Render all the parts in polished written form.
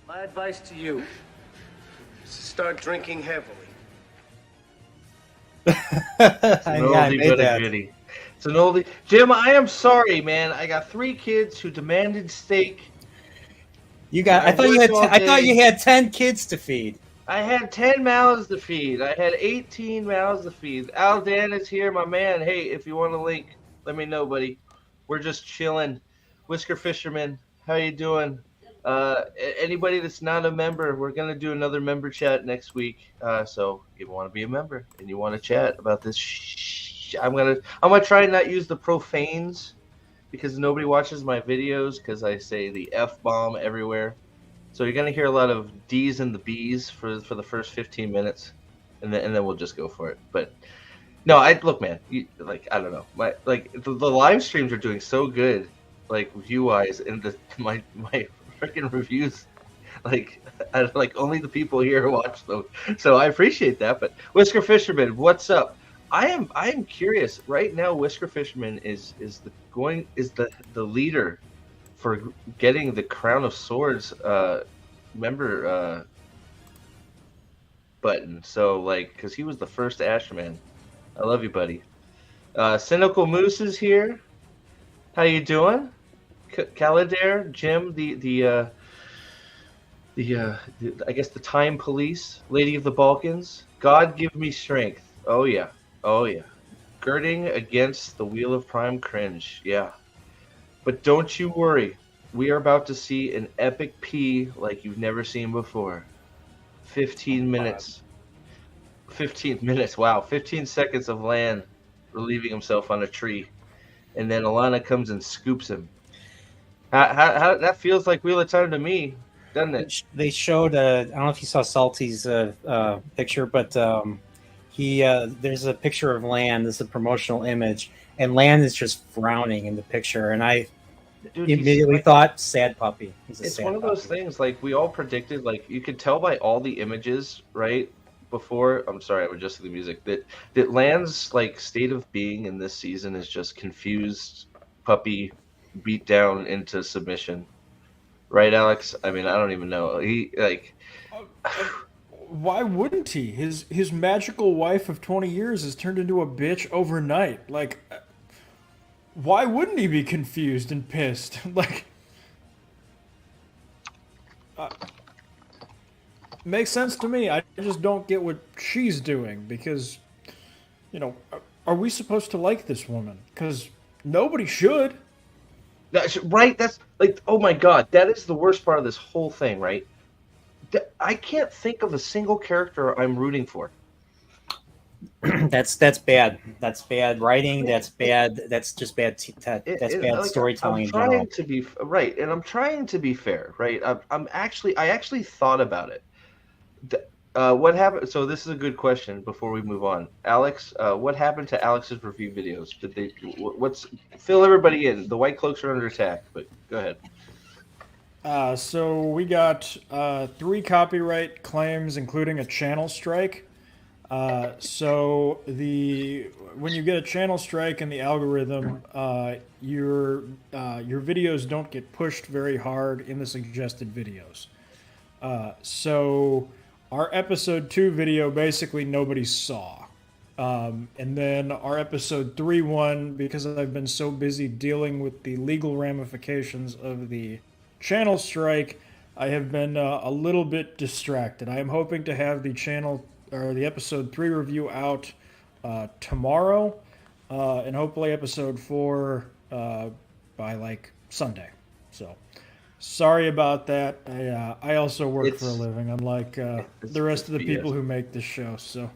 My advice to you is to start drinking heavily. It's an oldie but a goodie. It's an oldie. Jim, I am sorry, man. I got 3 kids who demanded steak. I thought you had 10 kids to feed. I had 10 mouths to feed. I had 18 mouths to feed. Al Dan is here, my man. Hey, if you want a link, let me know, buddy. We're just chilling. Whisker Fisherman, how you doing? Anybody that's not a member, we're gonna do another member chat next week. So if you want to be a member and you want to chat about this, I'm gonna try and not use the profanes because nobody watches my videos because I say the F-bomb everywhere. So you're gonna hear a lot of D's and the B's for the first 15 minutes, and then we'll just go for it. But no, look, man. I don't know. The live streams are doing so good, like view-wise, and my freaking reviews, only the people here watch them. So I appreciate that. But Whisker Fisherman, what's up? I am curious right now. Whisker Fisherman is the leader for getting the Crown of Swords member button. So because he was the first Ashman. I love you, buddy. Cynical Moose is here. How you doing? Caladair, Jim, the I guess the Time Police, Lady of the Balkans. God give me strength. Oh yeah. Girding against the wheel of prime cringe. Yeah. But don't you worry. We are about to see an epic pee like you've never seen before. 15 minutes. 15 minutes. Wow. 15 seconds of Lan relieving himself on a tree. And then Alana comes and scoops him. How that feels like Wheel of Time to me, doesn't it? They showed I don't know if you saw Salty's picture, but there's a picture of Lan. This is a promotional image, and Lan is just frowning in the picture, and I immediately thought sad puppy. It's one of those things like we all predicted. Like you could tell by all the images, right? Before, I'm sorry, I would just the music that Lan's state of being in this season is just confused puppy beat down into submission, right, Alex? I mean, I don't even know. He why wouldn't he? His magical wife of 20 years has turned into a bitch overnight. Why wouldn't he be confused and pissed? Makes sense to me. I just don't get what she's doing because, are we supposed to like this woman? Because nobody should. Right? That's oh my god, that is the worst part of this whole thing, right? I can't think of a single character I'm rooting for. That's bad. That's bad writing. That's bad. That's just bad. That's bad storytelling. I'm trying to be right, and I'm trying to be fair, right? I actually thought about it. What happened? So this is a good question before we move on, Alex. What happened to Alex's review videos? Did they? Fill everybody in? The White Cloaks are under attack, but go ahead. So we got 3 copyright claims, including a channel strike. So when you get a channel strike in the algorithm, your videos don't get pushed very hard in the suggested videos. So our episode 2 video basically nobody saw. And then our episode 3 one, because I've been so busy dealing with the legal ramifications of the channel strike, I have been a little bit distracted. I am hoping to have the channel or the episode 3 review out tomorrow, and hopefully episode 4 by like Sunday. So sorry about that. I also work for a living, unlike the rest of the people who make this show. So.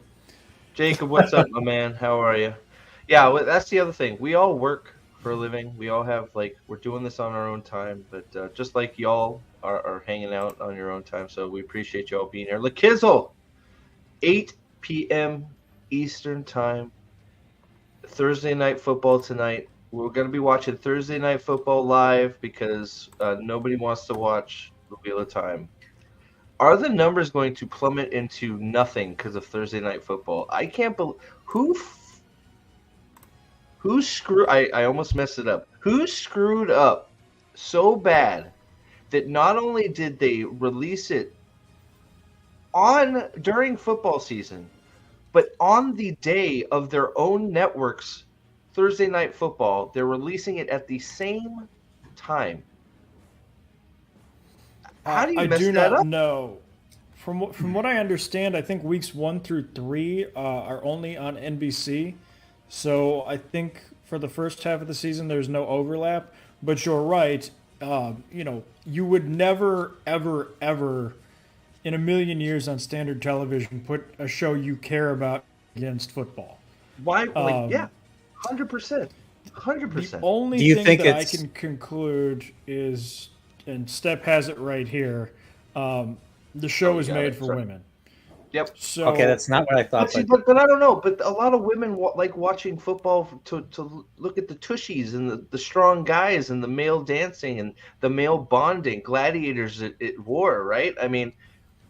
Jacob, what's up, my man? How are you? Yeah, well, that's the other thing. We all work for a living. We all have, like, we're doing this on our own time, but just like y'all are hanging out on your own time, so we appreciate y'all being here. LaKizzle, 8 p.m. Eastern Time, Thursday Night Football tonight. We're going to be watching Thursday Night Football live because nobody wants to watch the Wheel of Time. Are the numbers going to plummet into nothing because of Thursday Night Football? I can't believe who screwed. I almost messed it up. Who screwed up so bad that not only did they release it during football season, but on the day of their own network's Thursday Night Football, they're releasing it at the same time. How do you mess that up? I do not know. From what I understand, I think weeks 1 through 3 are only on NBC. So I think for the first half of the season, there's no overlap. But you're right. You would never, ever, ever, in a million years on standard television, put a show you care about against football. Why? 100%. 100%. The only thing that I can conclude is, and Step has it right here, the show is made for women. Yep. So, okay, that's not what I thought. But I don't know. But a lot of women like watching football to look at the tushies and the strong guys and the male dancing and the male bonding, gladiators at war, right? I mean,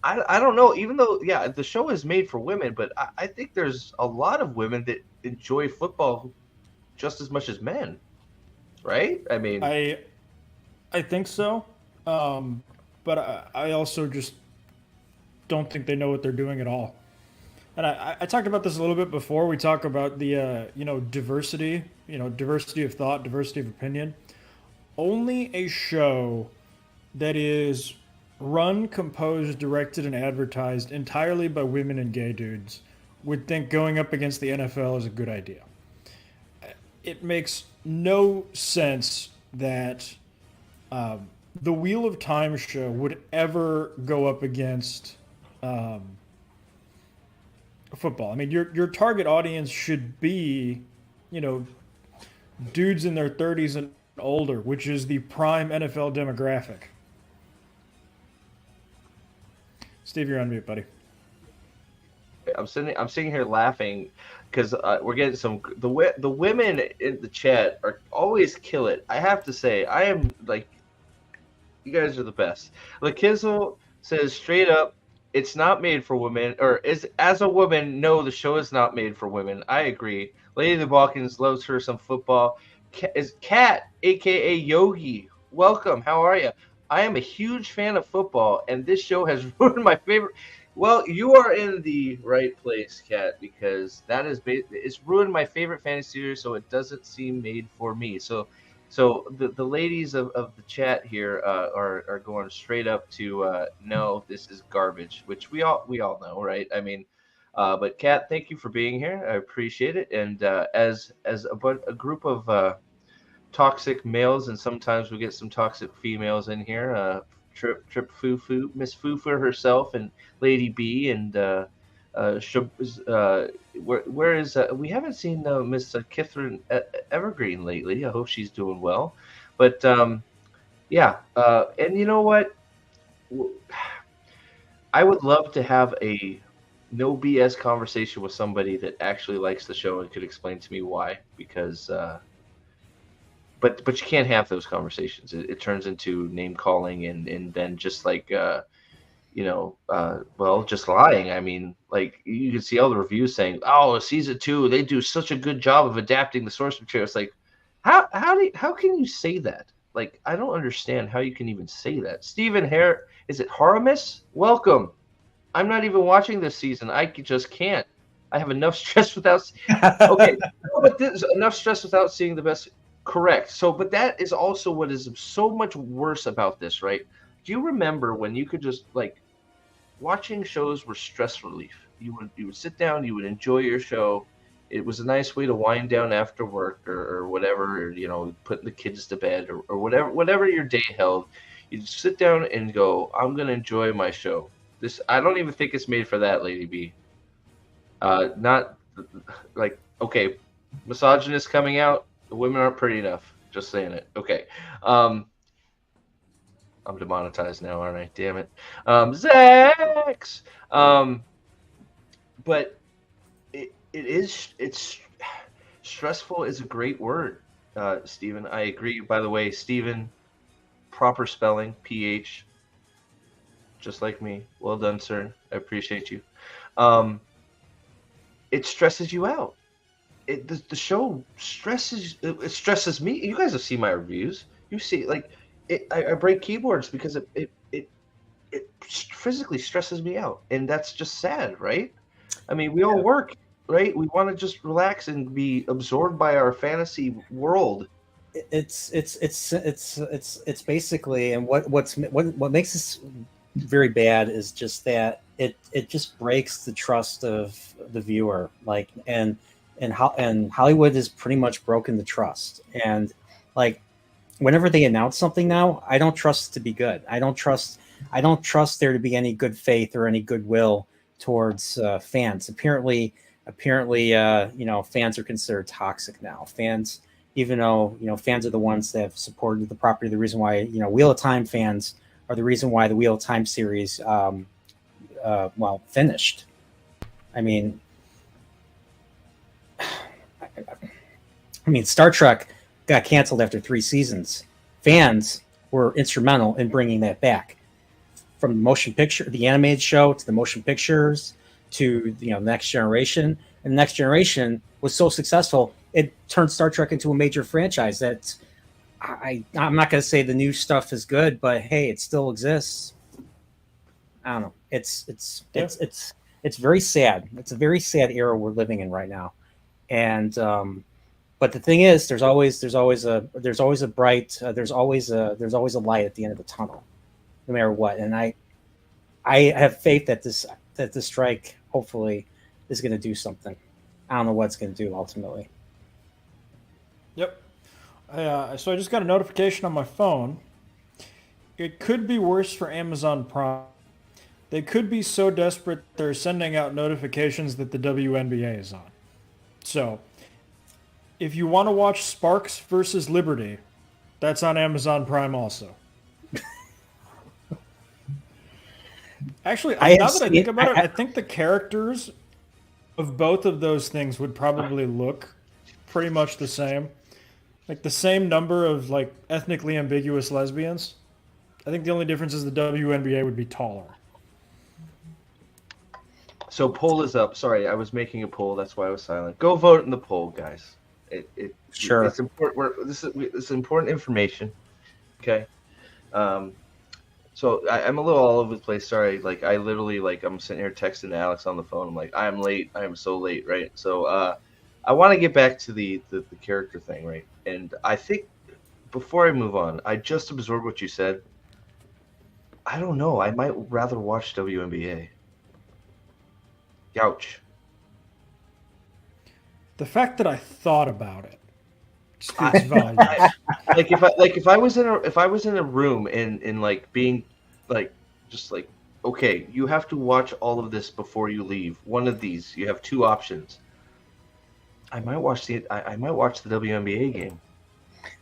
I don't know. Even though, yeah, the show is made for women, but I think there's a lot of women that enjoy football just as much as men, right? I mean, I think so, but I also just don't think they know what they're doing at all. And I talked about this a little bit before. We talk about the diversity, diversity of thought, diversity of opinion. Only a show that is run, composed, directed, and advertised entirely by women and gay dudes would think going up against the NFL is a good idea. It makes no sense that the Wheel of Time show would ever go up against football. I mean, your target audience should be, dudes in their 30s and older, which is the prime NFL demographic. Steve, you're on mute, buddy. I'm sitting here laughing because we're getting the women in the chat are always kill it. I have to say, I am like, you guys are the best. LaKizzle says straight up, it's not made for women, or as a woman, no, the show is not made for women. I agree. Lady of the Balkans loves her some football. Is Kat, aka Yogi, welcome. How are you? I am a huge fan of football, and this show has ruined my favorite. Well, you are in the right place, Kat, because that is it's ruined my favorite fantasy series, so it doesn't seem made for me. So the ladies of the chat here are going straight up to no, this is garbage, which we all know, right? I mean, but Kat, thank you for being here. I appreciate it. And as a group of toxic males, and sometimes we get some toxic females in here. Trip Fufu, Miss Fufu herself, and Lady B, and where is we haven't seen Miss Catherine Evergreen lately. I hope she's doing well. But yeah, and you know what? I would love to have a no BS conversation with somebody that actually likes the show and could explain to me why. Because but you can't have those conversations. It turns into name calling and then just like just lying. I mean, like you can see all the reviews saying, "Oh, season 2, they do such a good job of adapting the source material." It's like, how can you say that? Like, I don't understand how you can even say that. Stephen Harris Is it Haramis? Welcome. I'm not even watching this season. I just can't. I have enough stress without. Okay, but this enough stress without seeing the best. Correct. So, but that is also what is so much worse about this, right? Do you remember when you could just like watching shows were stress relief? You would sit down, you would enjoy your show. It was a nice way to wind down after work or whatever, or, putting the kids to bed or whatever your day held. You'd sit down and go, I'm gonna enjoy my show. This I don't even think it's made for that, Lady B. Not like okay, misogynist coming out. The women aren't pretty enough. Just saying it. Okay. I'm demonetized now, aren't I? Damn it. Zax. But it's stressful is a great word, Stephen. I agree. By the way, Stephen, proper spelling, PH, just like me. Well done, sir. I appreciate you. It stresses you out. The show it stresses me. You guys have seen my reviews. You see, like, I break keyboards because it physically stresses me out, and that's just sad, right? I mean, we all work, right? We want to just relax and be absorbed by our fantasy world. It's basically, and what makes this very bad is just that it just breaks the trust of the viewer, like, and Hollywood has pretty much broken the trust. And like, whenever they announce something now, I don't trust it to be good. I don't trust there to be any good faith or any goodwill towards fans. Apparently, fans are considered toxic now. Fans, even though fans are the ones that have supported the property. The reason why Wheel of Time fans are the reason why the Wheel of Time series finished. I mean, Star Trek got canceled after 3 seasons. Fans were instrumental in bringing that back. From the motion picture, the animated show, to the motion pictures, to Next Generation. And Next Generation was so successful, it turned Star Trek into a major franchise. That I'm not going to say the new stuff is good, but hey, it still exists. I don't know. It's very sad. It's a very sad era we're living in right now. And but the thing is, there's always a light at the end of the tunnel, no matter what. And I have faith that this strike hopefully is going to do something. I don't know what it's going to do ultimately. Yep. So I just got a notification on my phone. It could be worse for Amazon Prime. They could be so desperate they're sending out notifications that the WNBA is on. So, if you want to watch Sparks versus Liberty, that's on Amazon Prime also. Actually, now that I think about it, I think the characters of both of those things would probably look pretty much the same. Like the same number of like ethnically ambiguous lesbians. I think the only difference is the WNBA would be taller. So poll is up. Sorry, I was making a poll. That's why I was silent. Go vote in the poll, guys. Sure. It's important. This is important information. Okay. So I'm a little all over the place. Sorry. Like I literally I'm sitting here texting Alex on the phone. I'm like, I am late. I am so late. Right. So I want to get back to the character thing. Right. And I think before I move on, I just absorbed what you said. I don't know. I might rather watch WNBA. Ouch. The fact that I thought about it speaks volumes. if I was in a room and like being like just like, okay, you have to watch all of this before you leave. One of these, you have 2 options. I might watch the WNBA game.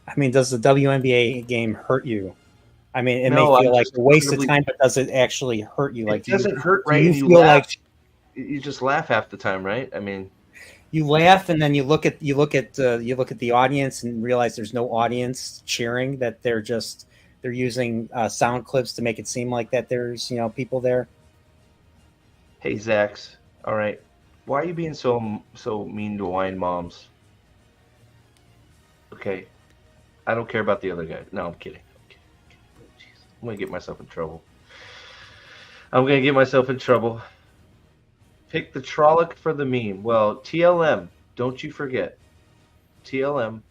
I mean, does the WNBA game hurt you? I mean, it may No, feel like a waste of time, but does it actually hurt you? Like, it doesn't hurt, right? You You feel laugh. like You just laugh half the time, right? I mean, you laugh, and then you look at the audience and realize there's no audience cheering. That they're using sound clips to make it seem like that there's people there. hey Zax, all right, why are you being so mean to wine moms? Okay, I don't care about the other guy. No, I'm kidding. Jeez, I'm gonna get myself in trouble. I'm gonna get myself in trouble. Pick the Trolloc for the meme. Well, TLM. Don't you forget. TLM.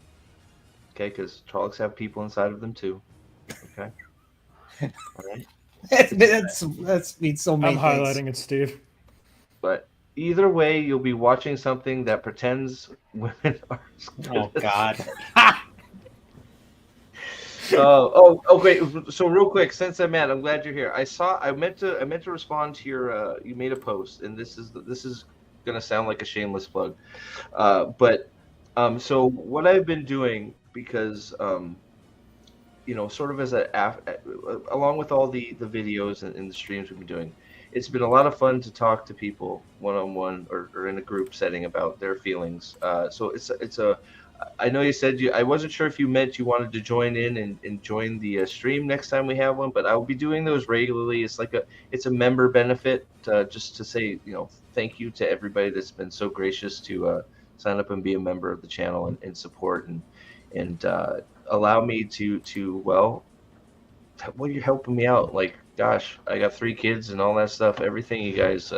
Okay, because Trollocs have people inside of them too. Okay. All right. That's means so many I'm things. highlighting it, Steve. But either way, you'll be watching something that pretends women are. Oh God. Great. So real quick, since I'm I'm glad you're here. I meant to respond to your. You made a post, and this is gonna sound like a shameless plug, but so what I've been doing because sort of as along with all the videos and the streams we've been doing, it's been a lot of fun to talk to people one on one or in a group setting about their feelings. So it's a I know you said I wasn't sure if you meant you wanted to join in and join the stream next time we have one, but I'll be doing those regularly. It's a member benefit, just to say, thank you to everybody that's been so gracious to sign up and be a member of the channel and support and allow me to you're helping me out. Like, gosh, I got 3 kids and all that stuff. Everything you guys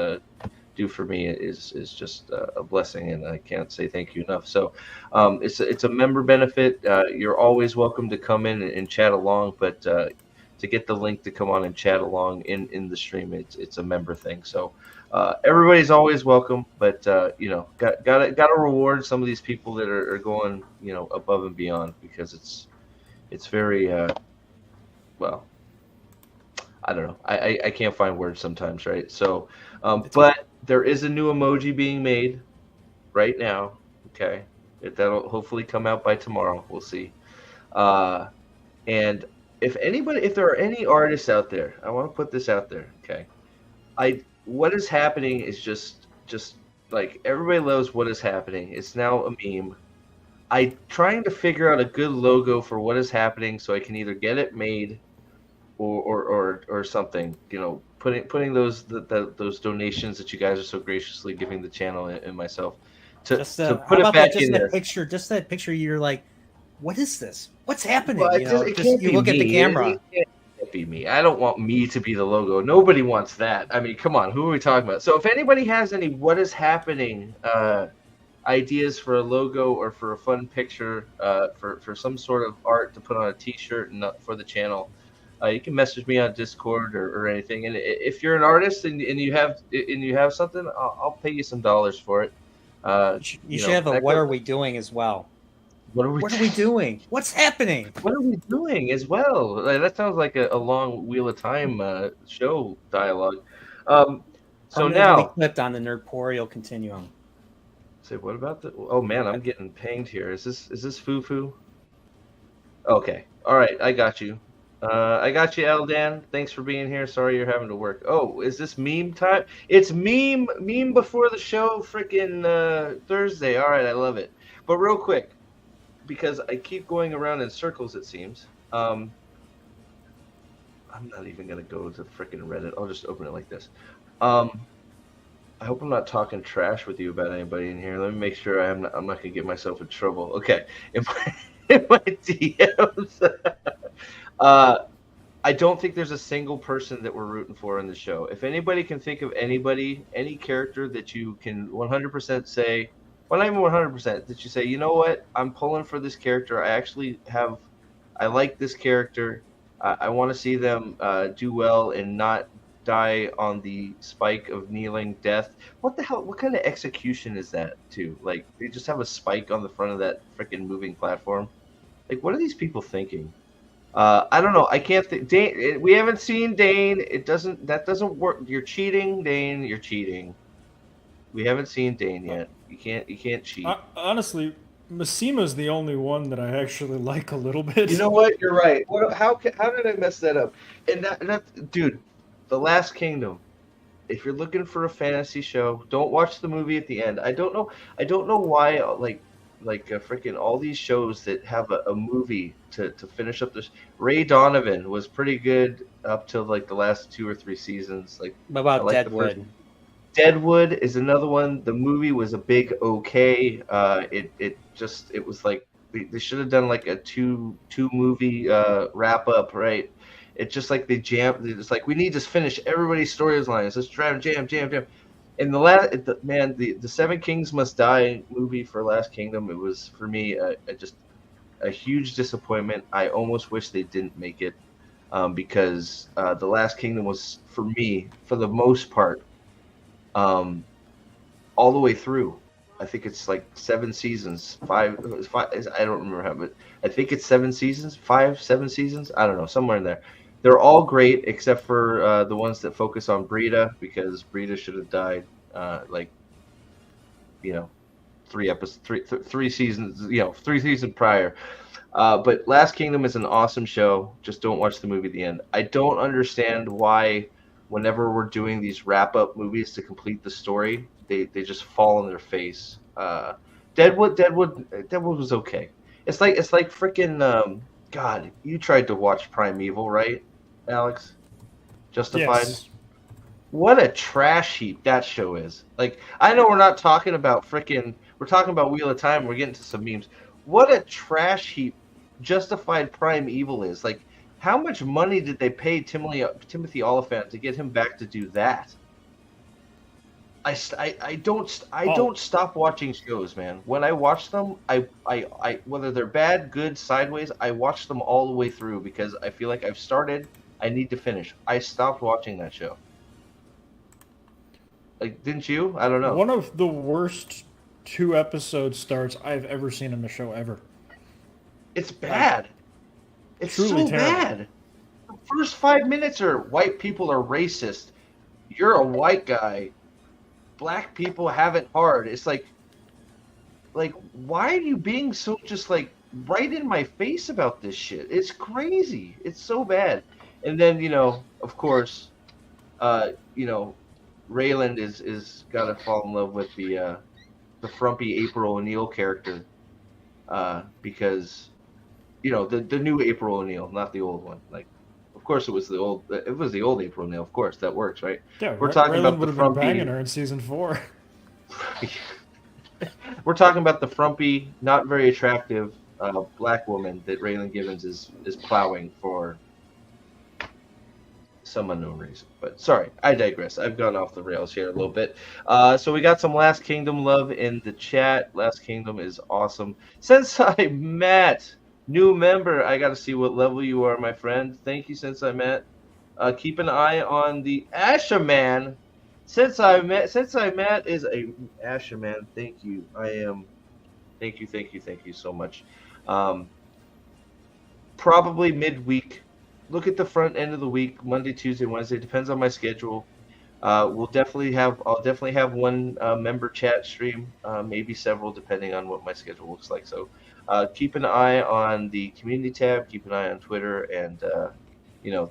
do for me is just a blessing, and I can't say thank you enough. So it's a member benefit. You're always welcome to come in and chat along, but to get the link to come on and chat along in the stream, it's a member thing. So everybody's always welcome, but gotta reward some of these people that are going above and beyond, because it's very well, I don't know. I can't find words sometimes, right? So, but there is a new emoji being made right now. Okay, that'll hopefully come out by tomorrow. We'll see. And if there are any artists out there, I want to put this out there. Okay, what is happening is just like everybody loves what is happening. It's now a meme. I'm trying to figure out a good logo for what is happening, so I can either get it made or something, putting those donations that you guys are so graciously giving the channel and myself to put it back in there. Just that picture, you're like, what is this? What's happening? Well, you look at the camera. It can't be me. I don't want me to be the logo. Nobody wants that. I mean, come on, who are we talking about? So if anybody has any what is happening ideas for a logo or for a fun picture, for some sort of art to put on a t-shirt and for the channel, you can message me on Discord or anything. And if you're an artist and you have something, I'll pay you some dollars for it. You should have a "What are we doing?" as well. What are we doing? What's happening? What are we doing as well? That sounds like a long Wheel of Time show dialogue. So now clipped on the Nerdporial continuum. Say what about the? Oh man, I'm getting pinged here. Is this foo? Okay, all right, I got you. I got you, Eldan. Thanks for being here. Sorry you're having to work. Oh, is this meme time? It's meme before the show, freaking Thursday. All right, I love it. But real quick, because I keep going around in circles, it seems. I'm not even gonna go to freaking Reddit. I'll just open it like this. I hope I'm not talking trash with you about anybody in here. Let me make sure I'm not gonna get myself in trouble. Okay, in my DMs. I don't think there's a single person that we're rooting for in the show. If anybody can think of any character that you can 100% say, well, not even 100%, that you say, you know what, I'm pulling for this character. I like this character. I want to see them do well and not die on the spike of kneeling death. What the hell? What kind of execution is that, too? Like, they just have a spike on the front of that freaking moving platform. Like, what are these people thinking? I don't know. I can't think. Dane, we haven't seen Dane. That doesn't work. You're cheating, Dane. You're cheating. We haven't seen Dane yet. You can't cheat. Honestly, Massima's the only one that I actually like a little bit. You know what? You're right. How did I mess that up? And that dude, The Last Kingdom. If you're looking for a fantasy show, don't watch the movie at the end. I don't know why. Like freaking all these shows that have a movie to finish up this. Ray Donovan was pretty good up till like the last 2 or 3 seasons. Like, what about Deadwood? Deadwood is another one. The movie was a big okay. It was like they should have done like a two movie wrap up, right? It's just like they jam. It's like we need to finish everybody's storylines. Let's try to jam. And the Seven Kings Must Die movie for Last Kingdom. It was for me just a huge disappointment. I almost wish they didn't make it because the Last Kingdom was for me, for the most part, all the way through. I think it's like 7 seasons, five. I don't remember how, but I think it's 7 seasons, 7 seasons. I don't know, somewhere in there. They're all great except for the ones that focus on Brita, because Brita should have died, like, 3 seasons, 3 seasons prior. But Last Kingdom is an awesome show. Just don't watch the movie at the end. I don't understand why, whenever we're doing these wrap-up movies to complete the story, they just fall on their face. Deadwood was okay. It's like freaking God. You tried to watch Primeval, right, Alex? Justified. Yes. What a trash heap that show is. Like, I know we're not talking about we're talking about Wheel of Time. We're getting to some memes. What a trash heap Justified Primeval is. Like, how much money did they pay Timothy Oliphant to get him back to do that? I don't stop watching shows, man. When I watch them, I whether they're bad, good, sideways, I watch them all the way through because I feel like I've started, I need to finish. I stopped watching that show. Like, didn't you? I don't know. One of the worst 2 episode starts I've ever seen in a show ever. It's bad. It's truly so terrible. bad. The first 5 minutes are white people are racist. You're a white guy. Black people have it hard. It's like, why are you being so just like right in my face about this shit? It's crazy. It's so bad. And then, of course, Raylan is gotta fall in love with the frumpy April O'Neil character, because the new April O'Neil, not the old one. Like, of course it was the old April O'Neil. Of course that works, right? Yeah, We're talking Raylan about would the have been frumpy. banging her in season 4. We're talking about the frumpy, not very attractive black woman that Raylan Givens is plowing for some unknown reason. But sorry, I digress. I've gone off the rails here a little bit. So we got some Last Kingdom love in the chat. Last Kingdom is awesome. Sensei Matt, new member. I got to see what level you are, my friend. Thank you, Sensei Matt. Keep an eye on the Asher Man. Sensei Matt is a Asher Man. Thank you. Thank you so much. Probably midweek. Look at the front end of the week, Monday, Tuesday, Wednesday. Depends on my schedule. I'll definitely have one member chat stream, maybe several, depending on what my schedule looks like. So keep an eye on the community tab. Keep an eye on Twitter, and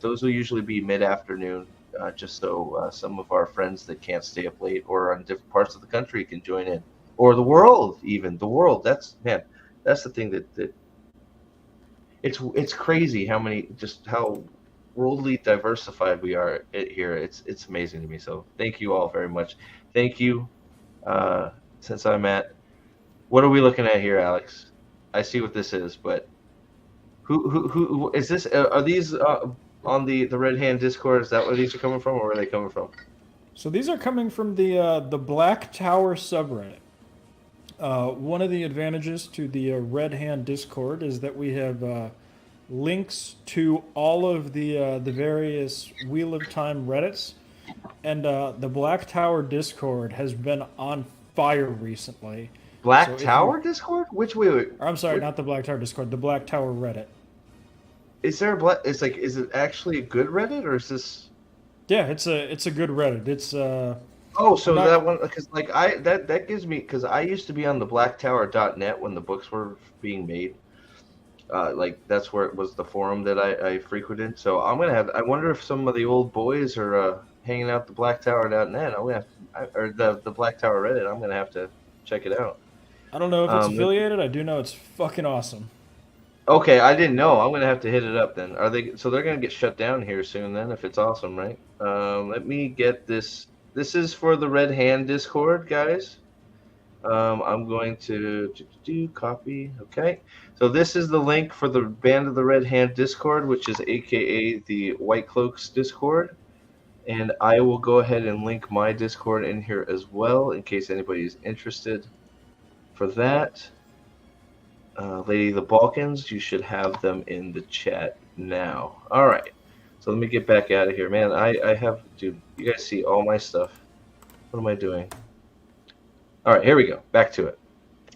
those will usually be mid-afternoon, just so some of our friends that can't stay up late or on different parts of the country can join in, or the world, even the world. That's the thing that it's crazy how worldly diversified we are here. It's amazing to me. So thank you all very much. Thank you. Since I'm at, what are we looking at here, Alex? I see what this is, but who is this? Are these on the Red Hand Discord? Is that where these are coming from, or where are they coming from? So these are coming from the Black Tower subreddit. One of the advantages to the Red Hand Discord is that we have links to all of the various Wheel of Time Reddits, and the Black Tower Discord has been on fire recently. Black Tower Discord? Which wait? I'm sorry, not the Black Tower Discord, the Black Tower Reddit. Is there a black? It's like, is it actually a good Reddit, or is this? Yeah, it's a good Reddit. It's Oh, so that one, because like that gives me, because I used to be on the blacktower.net when the books were being made. Like that's where it was, the forum that I frequented. So I wonder if some of the old boys are hanging out the blacktower.net. Or the Black Tower Reddit. I'm gonna have to check it out. I don't know if it's affiliated. I do know it's fucking awesome. Okay, I didn't know. I'm gonna have to hit it up then. So they're gonna get shut down here soon then if it's awesome, right? Let me get this. This is for the Red Hand Discord, guys. I'm going to do copy. Okay. So this is the link for the Band of the Red Hand Discord, which is AKA the White Cloaks Discord. And I will go ahead and link my Discord in here as well, in case anybody is interested for that. Lady the Balkans, you should have them in the chat now. All right. So let me get back out of here, man. I have, dude, you guys see all my stuff. What am I doing? All right, here we go. Back to it.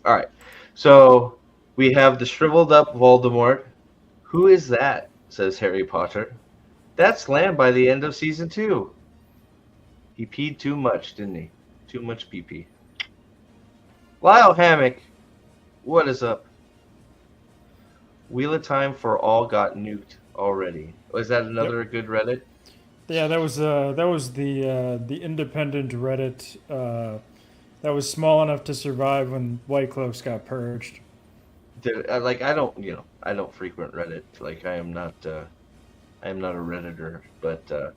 All right. So we have the shriveled up Voldemort. Who is that? Says Harry Potter. That's Lamb by the end of season 2. He peed too much, didn't he? Too much pee-pee. Lyle Hammock, what is up? Wheel of Time for All got nuked already. Was that another good Reddit? Yeah, that was the independent Reddit that was small enough to survive when White Cloaks got purged. Like I don't frequent Reddit. Like I am not a Redditor, but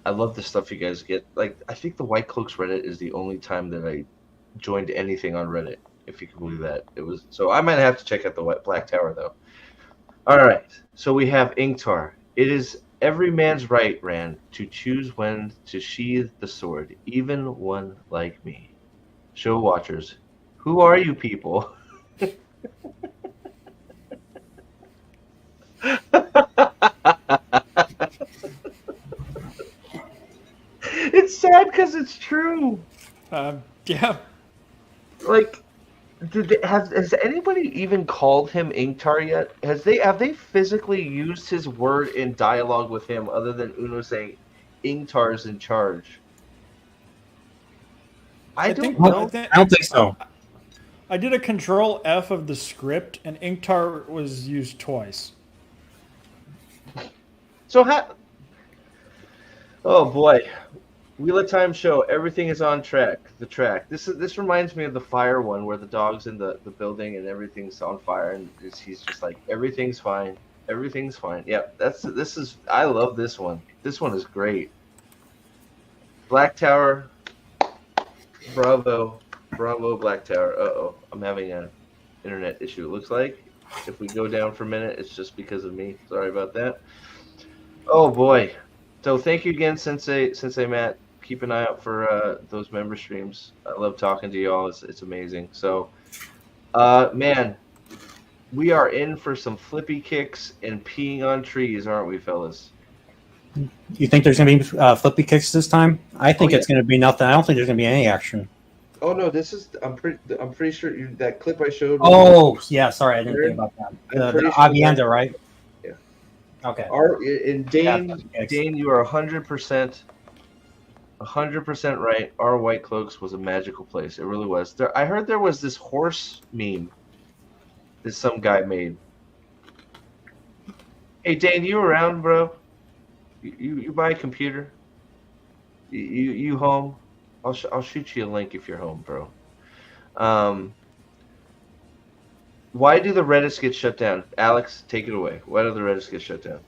I love the stuff you guys get. Like I think the White Cloaks Reddit is the only time that I joined anything on Reddit, if you can believe that. It was so I might have to check out the Black Tower though. All right, so we have Ingtar. It is every man's right, Rand, to choose when to sheathe the sword, even one like me. Show watchers, who are you people? It's sad because it's true. Yeah. Like, has anybody even called him Ingtar yet? Have they physically used his word in dialogue with him other than Uno saying Ingtar's in charge? I don't know. I don't think so. I did a Control F of the script, and Ingtar was used twice. So oh boy, Wheel of Time show. Everything is on track. The track. This reminds me of the fire one where the dog's in the building and everything's on fire and he's just like everything's fine. Everything's fine. Yeah, this is. I love this one. This one is great. Black Tower. Bravo, Black Tower. Uh-oh, I'm having an internet issue. It looks like if we go down for a minute, it's just because of me. Sorry about that. Oh boy. So thank you again, Sensei Matt. Keep an eye out for those member streams. I love talking to y'all. It's amazing. So, man, we are in for some flippy kicks and peeing on trees, aren't we, fellas? You think there's going to be flippy kicks this time? I think it's going to be nothing. I don't think there's going to be any action. Oh no, this is. I'm pretty sure that clip I showed. Oh yeah, sorry, I didn't think about that. The Avienda, right? Yeah. Okay. Dane, you are 100%, 100% right. Our White Cloaks was a magical place. It really was. I heard there was this horse meme that some guy made. Hey Dane, you around, bro? You buy a computer? You home? I'll shoot you a link if you're home, bro. Why do the Reddits get shut down? Alex, take it away. Why do the Reddits get shut down?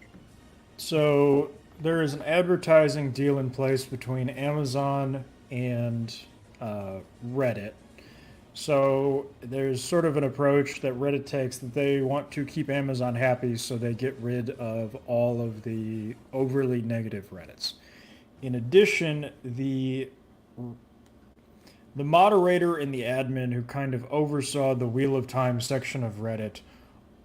So there is an advertising deal in place between Amazon and Reddit. So there's sort of an approach that Reddit takes that they want to keep Amazon happy, so they get rid of all of the overly negative Reddits. In addition, the moderator and the admin who kind of oversaw the Wheel of Time section of Reddit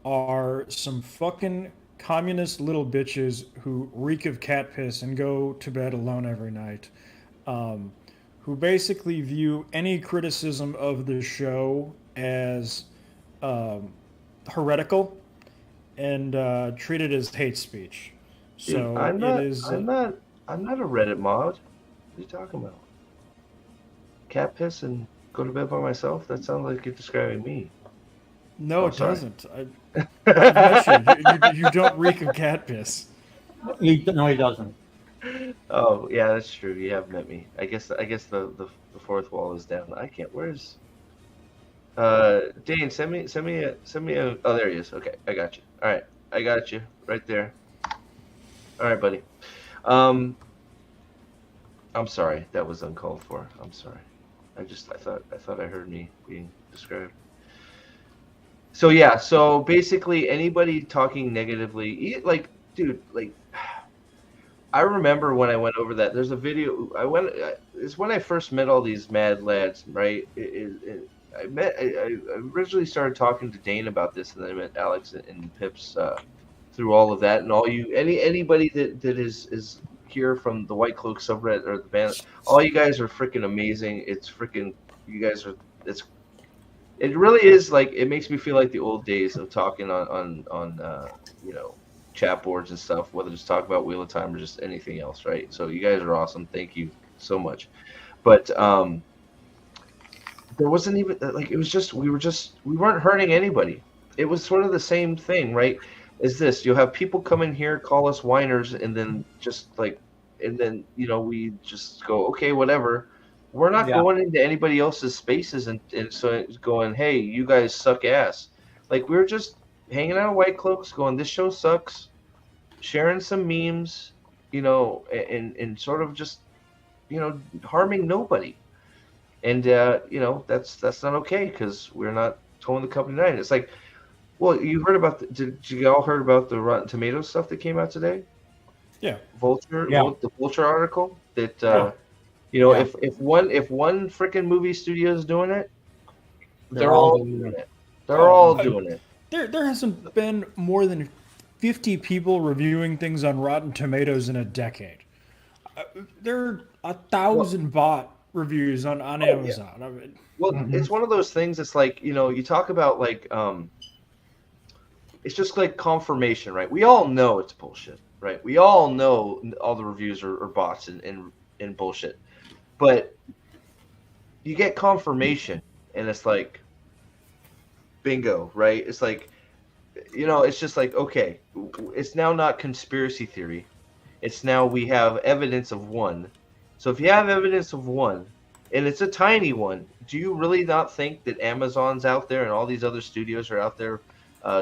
are some fucking communist little bitches who reek of cat piss and go to bed alone every night. Who basically view any criticism of the show as heretical and treat it as hate speech. So dude, I'm not a Reddit mod. What are you talking about? Cat piss and go to bed by myself? That sounds like you're describing me. No, it doesn't. I've met you. You don't reek of cat piss. No, he doesn't. Oh yeah, that's true. You have met me. I guess the fourth wall is down. I can't. Where's Dane? Send me a. Oh, there he is. Okay, I got you. All right, I got you right there. All right, buddy. I'm sorry. That was uncalled for. I'm sorry. I thought I heard me being described. So yeah, so basically anybody talking negatively, like, dude, like, I remember when I went over that. There's a video. It's when I first met all these mad lads, right? I originally started talking to Dane about this, and then I met Alex and Pips through all of that, and anybody that is here from the White Cloak subreddit or the band. All you guys are freaking amazing. It's freaking you guys are. It really is like it makes me feel like the old days of talking on chat boards and stuff, whether it's talk about Wheel of Time or just anything else, right? So you guys are awesome. Thank you so much. But there wasn't even like it was just we weren't hurting anybody. It was sort of the same thing, right? Is this you'll have people come in here, call us whiners, and then we just go, okay, whatever. We're not going into anybody else's spaces and so it's going, hey, you guys suck ass. Like we're just hanging out of White Cloaks, going, this show sucks, sharing some memes, and sort of just, harming nobody. And that's not okay because we're not towing the company nine. It's like, well, you heard about did you all heard about the Rotten Tomatoes stuff that came out today? Yeah. The Vulture article that if one freaking movie studio is doing it, they're all doing it. They're all doing it. There hasn't been more than 50 people reviewing things on Rotten Tomatoes in a decade. There are 1,000 bot reviews on Amazon. Yeah. I mean, it's one of those things. It's like you talk about like it's just like confirmation, right? We all know it's bullshit, right? We all know all the reviews are bots and bullshit, but you get confirmation, and it's like bingo, right? It's like it's just like, okay, it's now not conspiracy theory. It's now we have evidence of one. So if you have evidence of one, and it's a tiny one, do you really not think that Amazon's out there and all these other studios are out there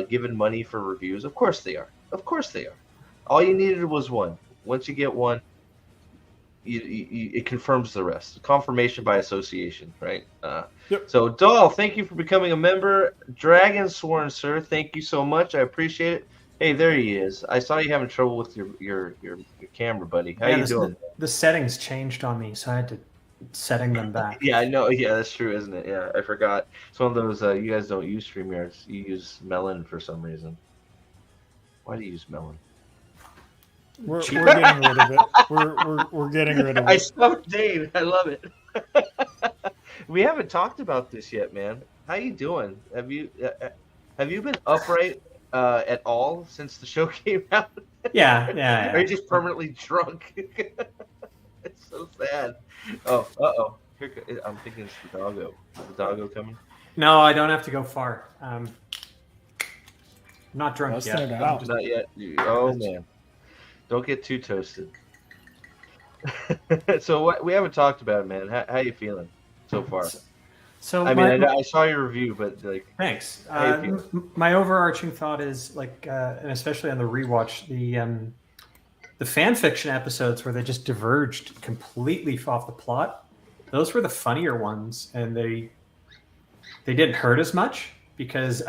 giving money for reviews? Of course they are. Of course they are. All you needed was one. Once you get one, it confirms the rest. Confirmation by association, right? Yep. So, Dahl, thank you for becoming a member. Dragon Sworn, sir, thank you so much. I appreciate it. Hey, there he is. I saw you having trouble with your camera, buddy. How you doing? The settings changed on me, so I had to setting them back. Yeah, I know. Yeah, that's true, isn't it? Yeah, I forgot. It's one of those. You guys don't use StreamYards. You use Melon for some reason. Why do you use Melon? We're getting rid of it. We're getting rid of it. I stumped Dave. I love it. We haven't talked about this yet, man. How you doing? Have you been upright at all since the show came out? Yeah. Are you just permanently drunk? It's so sad. Oh, I'm thinking it's the doggo. Is the doggo coming? No, I don't have to go far. I'm not drunk yet. Not yet. Oh man, don't get too toasted. So we haven't talked about it, man. How you feeling so far? So I saw your review, but like, thanks. My overarching thought is like, and especially on the rewatch, the fan fiction episodes where they just diverged completely off the plot. Those were the funnier ones, and they didn't hurt as much because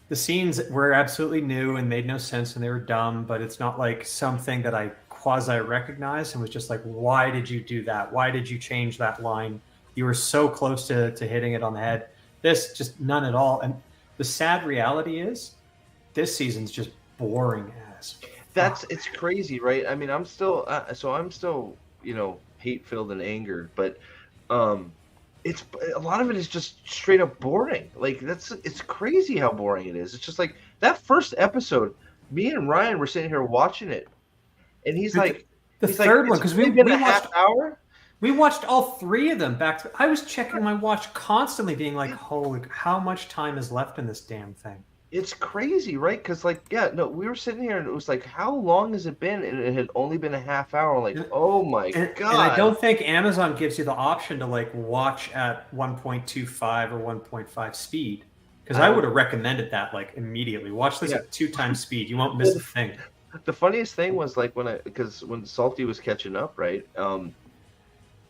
the scenes were absolutely new and made no sense and they were dumb. But it's not like something that I quasi recognized and was just like, why did you do that? Why did you change that line? You were so close to hitting it on the head. This just none at all. And the sad reality is, this season's just boring as. It's crazy, right? I mean, I'm still hate filled and angered, but it's a lot of it is just straight up boring. Like it's crazy how boring it is. It's just like that first episode. Me and Ryan were sitting here watching it, and he's like, the third one because we been a watched half hour. We watched all three of them back to. I was checking my watch constantly, being like, "Holy, how much time is left in this damn thing?" It's crazy, right? Because we were sitting here and it was like, how long has it been? And it had only been a half hour. Like, oh my god! And I don't think Amazon gives you the option to like watch at 1.25 or 1.5 speed. Because I would have recommended that like immediately. Watch this at 2 times speed. You won't miss a thing. The funniest thing was like when Salty was catching up, right?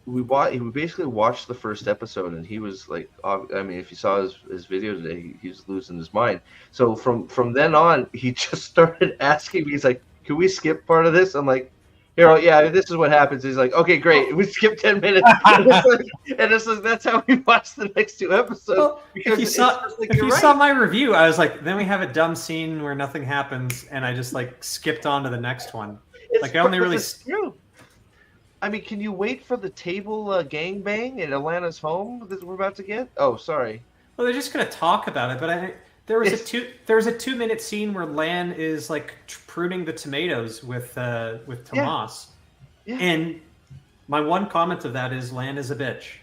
we basically watched the first episode, and he was like, I mean, if you saw his video today, he was losing his mind. So from then on, he just started asking me. He's like, "Can we skip part of this?" I'm like, "Here, yeah, this is what happens." He's like, "Okay, great." We skipped 10 minutes, and it's like that's how we watched the next two episodes. Well, because if you saw my review, I was like, then we have a dumb scene where nothing happens, and I just like skipped on to the next one. Like I only really. True. I mean, can you wait for the table gangbang at Atlanta's home that we're about to get? Oh, sorry. Well, they're just gonna talk about it, but there was a 2-minute scene where Lan is like pruning the tomatoes with Tomas. Yeah. And my one comment of that is Lan is a bitch.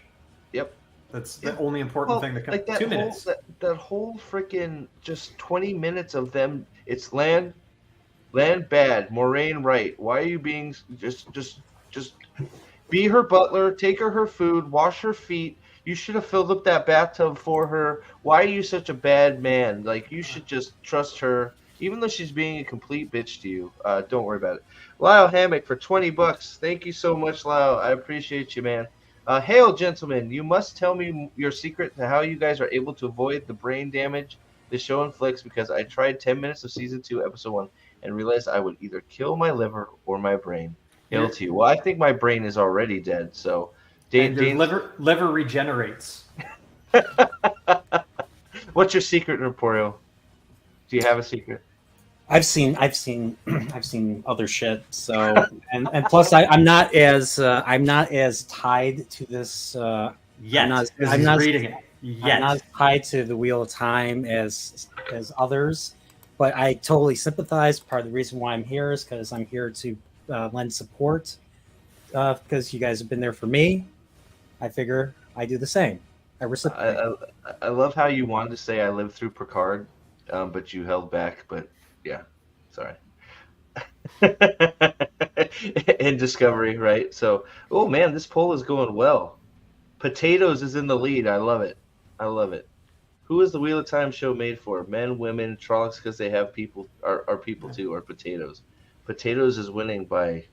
Yep. That's the only important thing that comes. Like 2 minutes. That whole freaking just 20 minutes of them. It's Lan bad, Moraine right. Why are you being just be her butler, take her food, wash her feet. You should have filled up that bathtub for her. Why are you such a bad man? Like, you should just trust her, even though she's being a complete bitch to you. Don't worry about it. Lyle Hammock for $20. Thank you so much, Lyle. I appreciate you, man. Hail, gentlemen. You must tell me your secret to how you guys are able to avoid the brain damage the show inflicts, because I tried 10 minutes of season 2, episode 1, and realized I would either kill my liver or my brain. Hail to you. Well, I think my brain is already dead, so... liver regenerates. What's your secret, Emporio? Do you have a secret? I've seen other shit. So and plus I'm not as tied to this. Yet. I'm not reading it. Yet. I'm not tied to the Wheel of Time as others, but I totally sympathize. Part of the reason why I'm here is because I'm here to lend support. Because you guys have been there for me. I figure I do the same. I love how you wanted to say I lived through Picard, but you held back. But yeah, sorry. In Discovery, right? So, oh man, this poll is going well. Potatoes is in the lead. I love it. Who is the Wheel of Time show made for? Men, women, Trollocs, because they have people are people too, or potatoes. Potatoes is winning by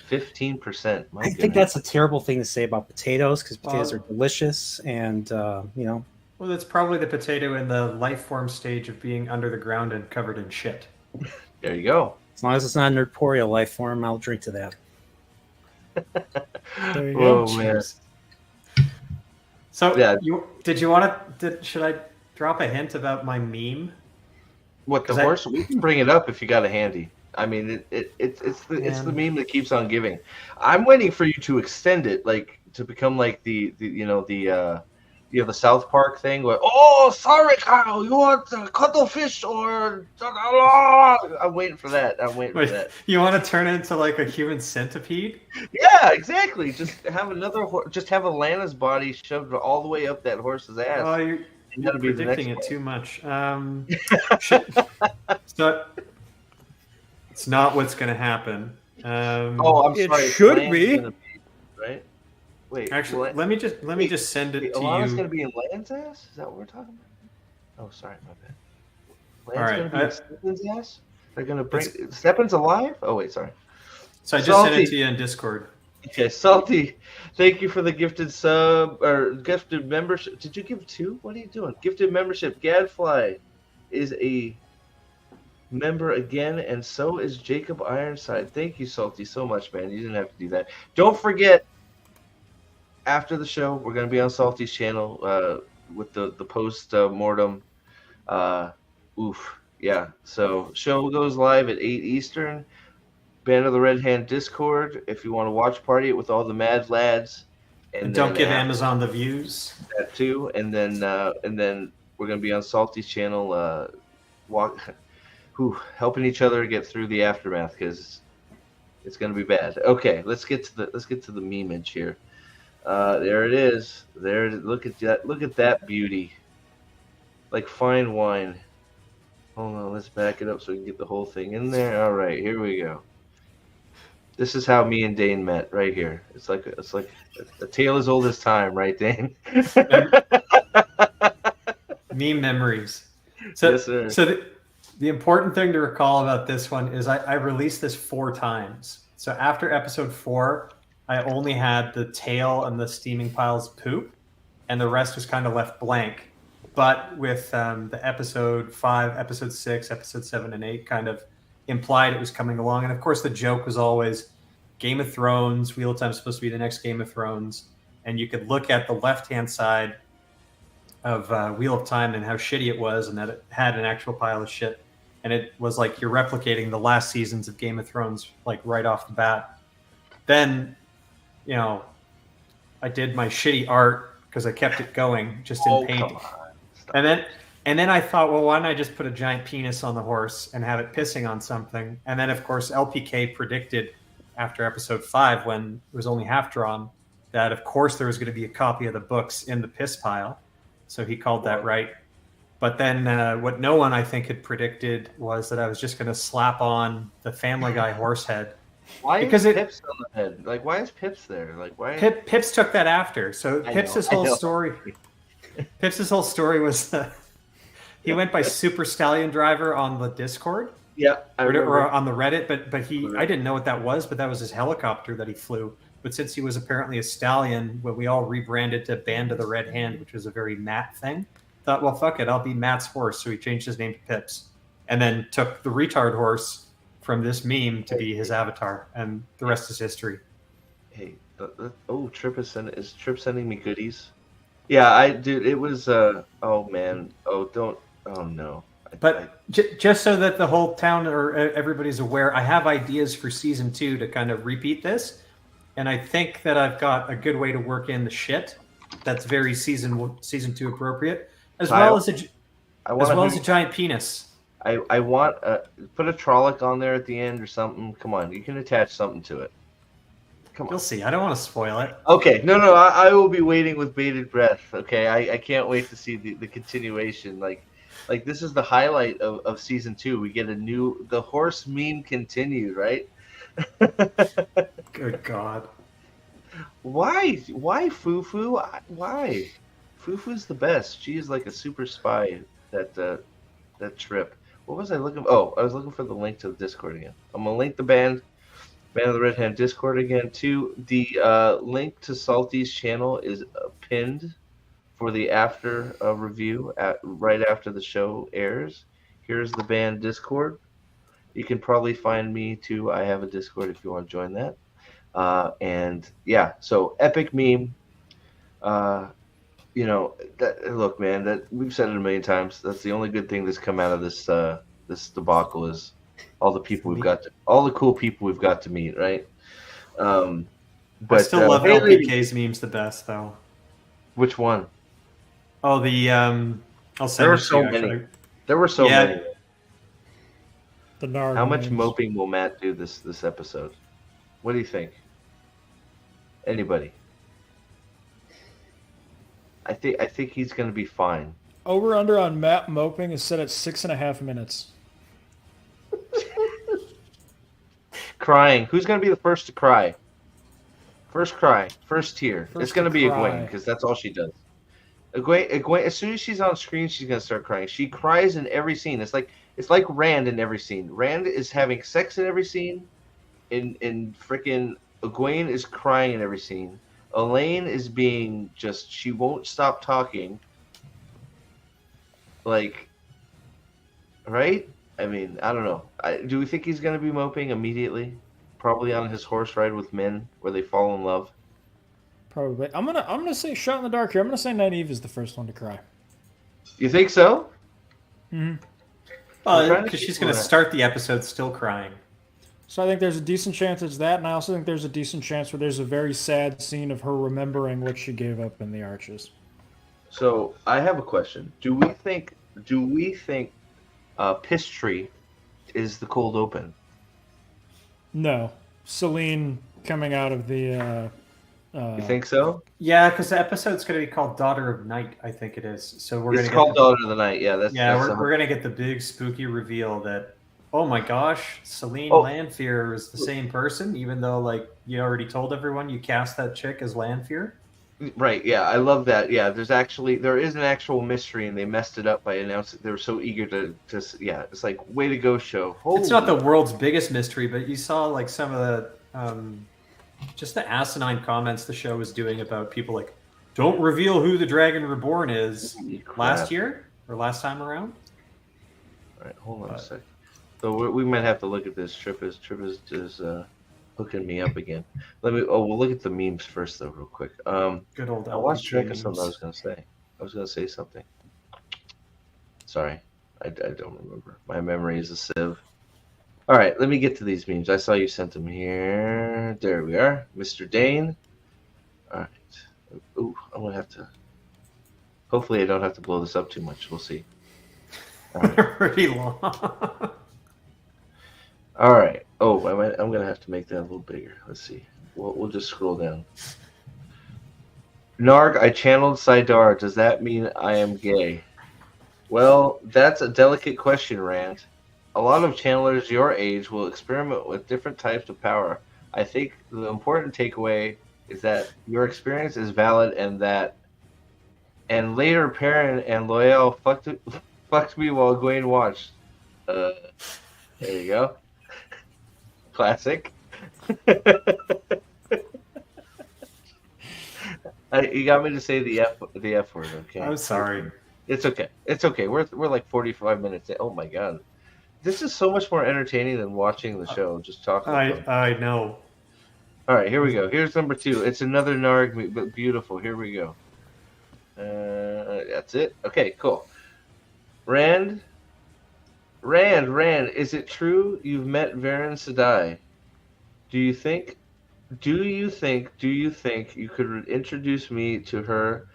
15%. I think that's a terrible thing to say about potatoes, because potatoes are delicious, and Well, that's probably the potato in the life form stage of being under the ground and covered in shit. There you go. As long as it's not an corporeal life form, I'll drink to that. There you go. Cheers. So, yeah. Should I drop a hint about my meme? What, the horse? We can bring it up if you got it handy. I mean, it's the meme that keeps on giving. I'm waiting for you to extend it, like to become like the South Park thing where, oh, sorry, Kyle, you want cuttlefish or? I'm waiting for that. You want to turn into like a human centipede? Yeah, exactly. Just have just have Alana's body shoved all the way up that horse's ass. Oh, you're predicting it too much. So. It's not what's going to happen. I'm sorry. It should be. Right? Wait. Actually, let me just send it to you. Alana's going to be in Lan's ass? Is that what we're talking about? Oh, sorry, my bad. Lan's going to be in Steppen's ass? They're going to bring... Steppen's alive? Oh, wait, sorry. So I just sent it to you in Discord. Okay, Salty, thank you for the gifted sub, or gifted membership. Did you give 2? What are you doing? Gifted membership. Gadfly is a... member again, and so is Jacob Ironside. Thank you, Salty, so much, man. You didn't have to do that. Don't forget, after the show, we're going to be on Salty's channel with the post mortem. Yeah. So show goes live at 8 Eastern. Band of the Red Hand Discord if you want to watch party it with all the mad lads. And don't give Amazon the views. That too, and then we're going to be on Salty's channel. Helping each other get through the aftermath, because it's going to be bad. Okay, let's get to the memeage here. There it is. There. Look at that. Look at that beauty. Like fine wine. Hold on. Let's back it up so we can get the whole thing in there. All right, here we go. This is how me and Dane met, right here. It's like a tale as old as time, right, Dane? Meme memories. So, yes, sir. So the important thing to recall about this one is I released this 4 times. So after episode 4, I only had the tail and the steaming piles of poop, and the rest was kind of left blank. But with the episode 5, episode 6, episode 7, and 8 kind of implied it was coming along. And of course, the joke was always Game of Thrones, Wheel of Time is supposed to be the next Game of Thrones. And you could look at the left-hand side of Wheel of Time and how shitty it was, and that it had an actual pile of shit. And it was like you're replicating the last seasons of Game of Thrones, like right off the bat. Then, you know, I did my shitty art because I kept it going just in painting. And then I thought, well, why don't I just put a giant penis on the horse and have it pissing on something? And then, of course, LPK predicted after episode 5, when it was only half drawn, that, of course, there was going to be a copy of the books in the piss pile. So he called that right. But then what no one, I think, had predicted was that I was just going to slap on the Family Guy horse head. Why is Pips on the head? Like, why is Pips there? Like, why? Pips took that after. So Pips' whole story was he went by Super Stallion Driver on the Discord. Yeah, or on the Reddit, but I didn't know what that was, but that was his helicopter that he flew. But since he was apparently a stallion, what we all rebranded to Band of the Red Hand, which was a very Matt thing, thought, well, fuck it, I'll be Matt's horse. So he changed his name to Pips, and then took the retard horse from this meme to be his avatar, and the rest is history. Hey, Trip is sending me goodies. Yeah, dude, it was. Oh man, oh no. But just so that the whole town or everybody's aware, I have ideas for season 2 to kind of repeat this, and I think that I've got a good way to work in the shit that's very season 2 appropriate, as well as a giant penis. I want put a Trolloc on there at the end or something. Come on, you can attach something to it. Come on. You'll see. I don't want to spoil it. Okay, no, I will be waiting with bated breath. Okay, I can't wait to see the continuation. Like this is the highlight of season 2. We get the horse meme continued, right? Good God. Why Fufu? Why? Fufu's the best. She is like a super spy. That Trip. What was I looking for? Oh, I was looking for the link to the Discord again. I'm gonna link the Band of the Red Hand Discord again too. The link to Salty's channel is pinned for the after review right after the show airs. Here's the Band Discord. You can probably find me too. I have a Discord if you want to join that. And yeah, so epic meme. Look, man, that we've said it a million times. That's the only good thing that's come out of this this debacle is all the cool people we've got to meet, right? But I still love LPK's memes the best, though. Which one? Oh, the I'll send there were so many. Actually. There were so many. How much moping will Matt do this episode? What do you think? Anybody? I think he's going to be fine. Over under on Matt moping is set at 6.5 minutes. Crying. Who's going to be the first to cry? First cry. First tear. It's going to be Egwene because that's all she does. Egwene, as soon as she's on screen, she's going to start crying. She cries in every scene. It's like Rand in every scene. Rand is having sex in every scene. In freaking Egwene is crying in every scene. Elaine is being she won't stop talking. Like, right? I mean, I don't know. Do we think he's going to be moping immediately? Probably on his horse ride with men where they fall in love. Probably. I'm gonna say shot in the dark here. I'm gonna say Nynaeve is the first one to cry. You think so? Mm-hmm. Well, because she's going to start the episode still crying. So I think there's a decent chance it's that, and I also think there's a decent chance where there's a very sad scene of her remembering what she gave up in the Arches. So I have a question. Do we think Piss Tree is the cold open? No. Celine coming out of the... you think so? Yeah, because the episode's going to be called Daughter of Night, I think it is. So it's called Daughter of the Night, yeah. We're going to get the big spooky reveal that, oh my gosh, Celine Lanfear is the same person, even though, like, you already told everyone you cast that chick as Lanfear. Right, yeah, I love that. Yeah, there is an actual mystery, and they messed it up by announcing. They were so eager to it's like, way to go, show. Holy. It's not the world's biggest mystery, but you saw, like, some of the Just the asinine comments the show was doing about people like, don't reveal who the Dragon Reborn is last year or last time around. All right, hold on a second. So we might have to look at this. Trip is just hooking me up again. We'll look at the memes first though, real quick. Good old I lost track of memes. something I was gonna say. I was gonna say something. Sorry, I don't remember. My memory is a sieve. All right, let me get to these memes. I saw you sent them here. There we are, Mr. Dane. All right. Ooh, I'm gonna have to. Hopefully, I don't have to blow this up too much. We'll see. All right. Pretty long. All right. Oh, I'm gonna have to make that a little bigger. Let's see. We'll just scroll down. Narg, I channeled Saidar. Does that mean I am gay? Well, that's a delicate question, Rand. A lot of channelers your age will experiment with different types of power. I think the important takeaway is that your experience is valid and later Perrin and Loyal fucked me while Gwen watched. There you go. Classic. You got me to say the F word, okay? I'm sorry. It's okay. It's okay. We're like 45 minutes in. Oh my god. This is so much more entertaining than watching the show. Just talking about I know. All right, here we go. Here's number 2. It's another Narg, but beautiful. Here we go. That's it. Okay, cool. Rand, is it true you've met Varen Sedai? Do you think you could introduce me to her,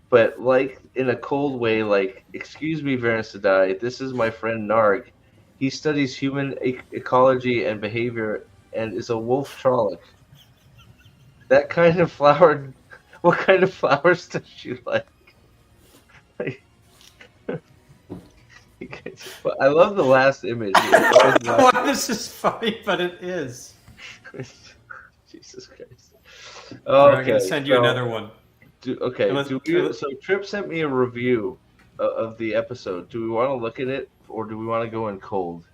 but like in a cold way, like, excuse me, Varen Sedai, this is my friend Narg. He studies human ecology and behavior and is a wolf Trolloc. That kind of flower. What kind of flowers does she like? I love the last image. I don't know why this is funny, but it is. Jesus Christ. Okay, Okay, I'm gonna send you another one. So Trip sent me a review of the episode. Do we want to look at it, or do we want to go in cold?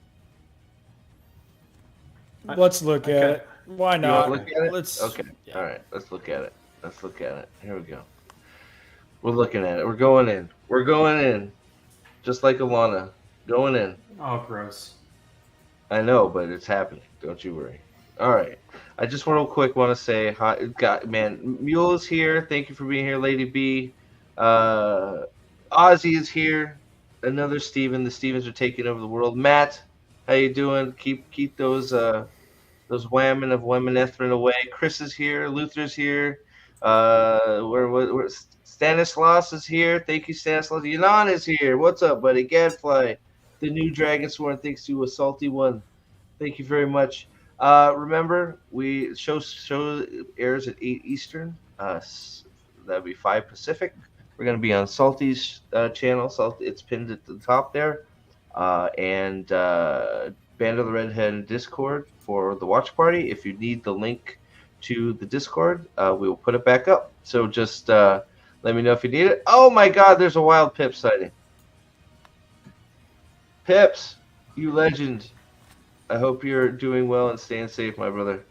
Let's look at it. Why You not? want to look at it? Let's. Okay. All right. Let's look at it. Here we go. We're looking at it. We're going in. Just like Alana. Going in. Oh, gross. I know, but it's happening. Don't you worry. All right. I just real quick want to say hi. Man, Mule is here. Thank you for being here, Lady B. Ozzy is here. Another Steven. The Stevens are taking over the world. Matt, how you doing? Keep those whammon of Weminethrin away. Chris is here. Luther's here. Where Stanislaus is here. Thank you, Stanislaus. Yanan is here. What's up, buddy? Gadfly, the new Dragon Sworn, thanks to a salty one. Thank you very much. Remember, we show airs at 8 Eastern. That'd be 5 Pacific. We're going to be on Salty's channel. It's pinned at the top there. And Band of the Redhead Discord for the watch party. If you need the link to the Discord, we will put it back up. So just let me know if you need it. Oh my god, there's a wild Pip sighting. Pips, you legend. I hope you're doing well and staying safe, my brother.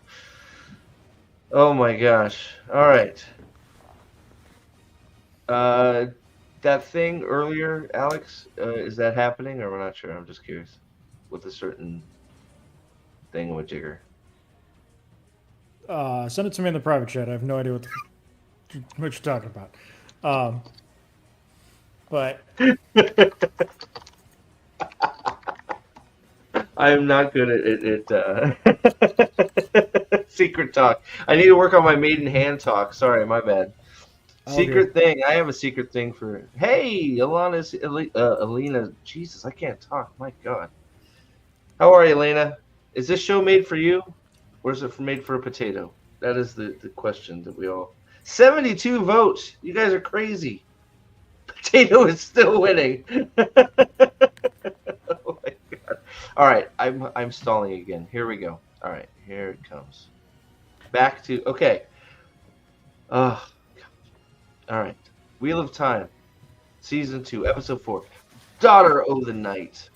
Oh my gosh. All right. That thing earlier, Alex, is that happening, or we're not sure? I'm just curious. With a certain thing with Jigger. Send it to me in the private chat. I have no idea what you're talking about. But I am not good at secret talk. I need to work on my maiden hand talk. Sorry, my bad. Secret thing. I have a secret thing for. Hey, Alina. Jesus, I can't talk. My God. How are you, Elena? Is this show made for you, or is it made for a potato? That is the question that we all. 72 votes. You guys are crazy. Potato is still winning. Oh my God. All right, I'm stalling again. Here we go. All right, here it comes. Back to okay. All right. Wheel of Time, Season 2, Episode 4. Daughter of the Night.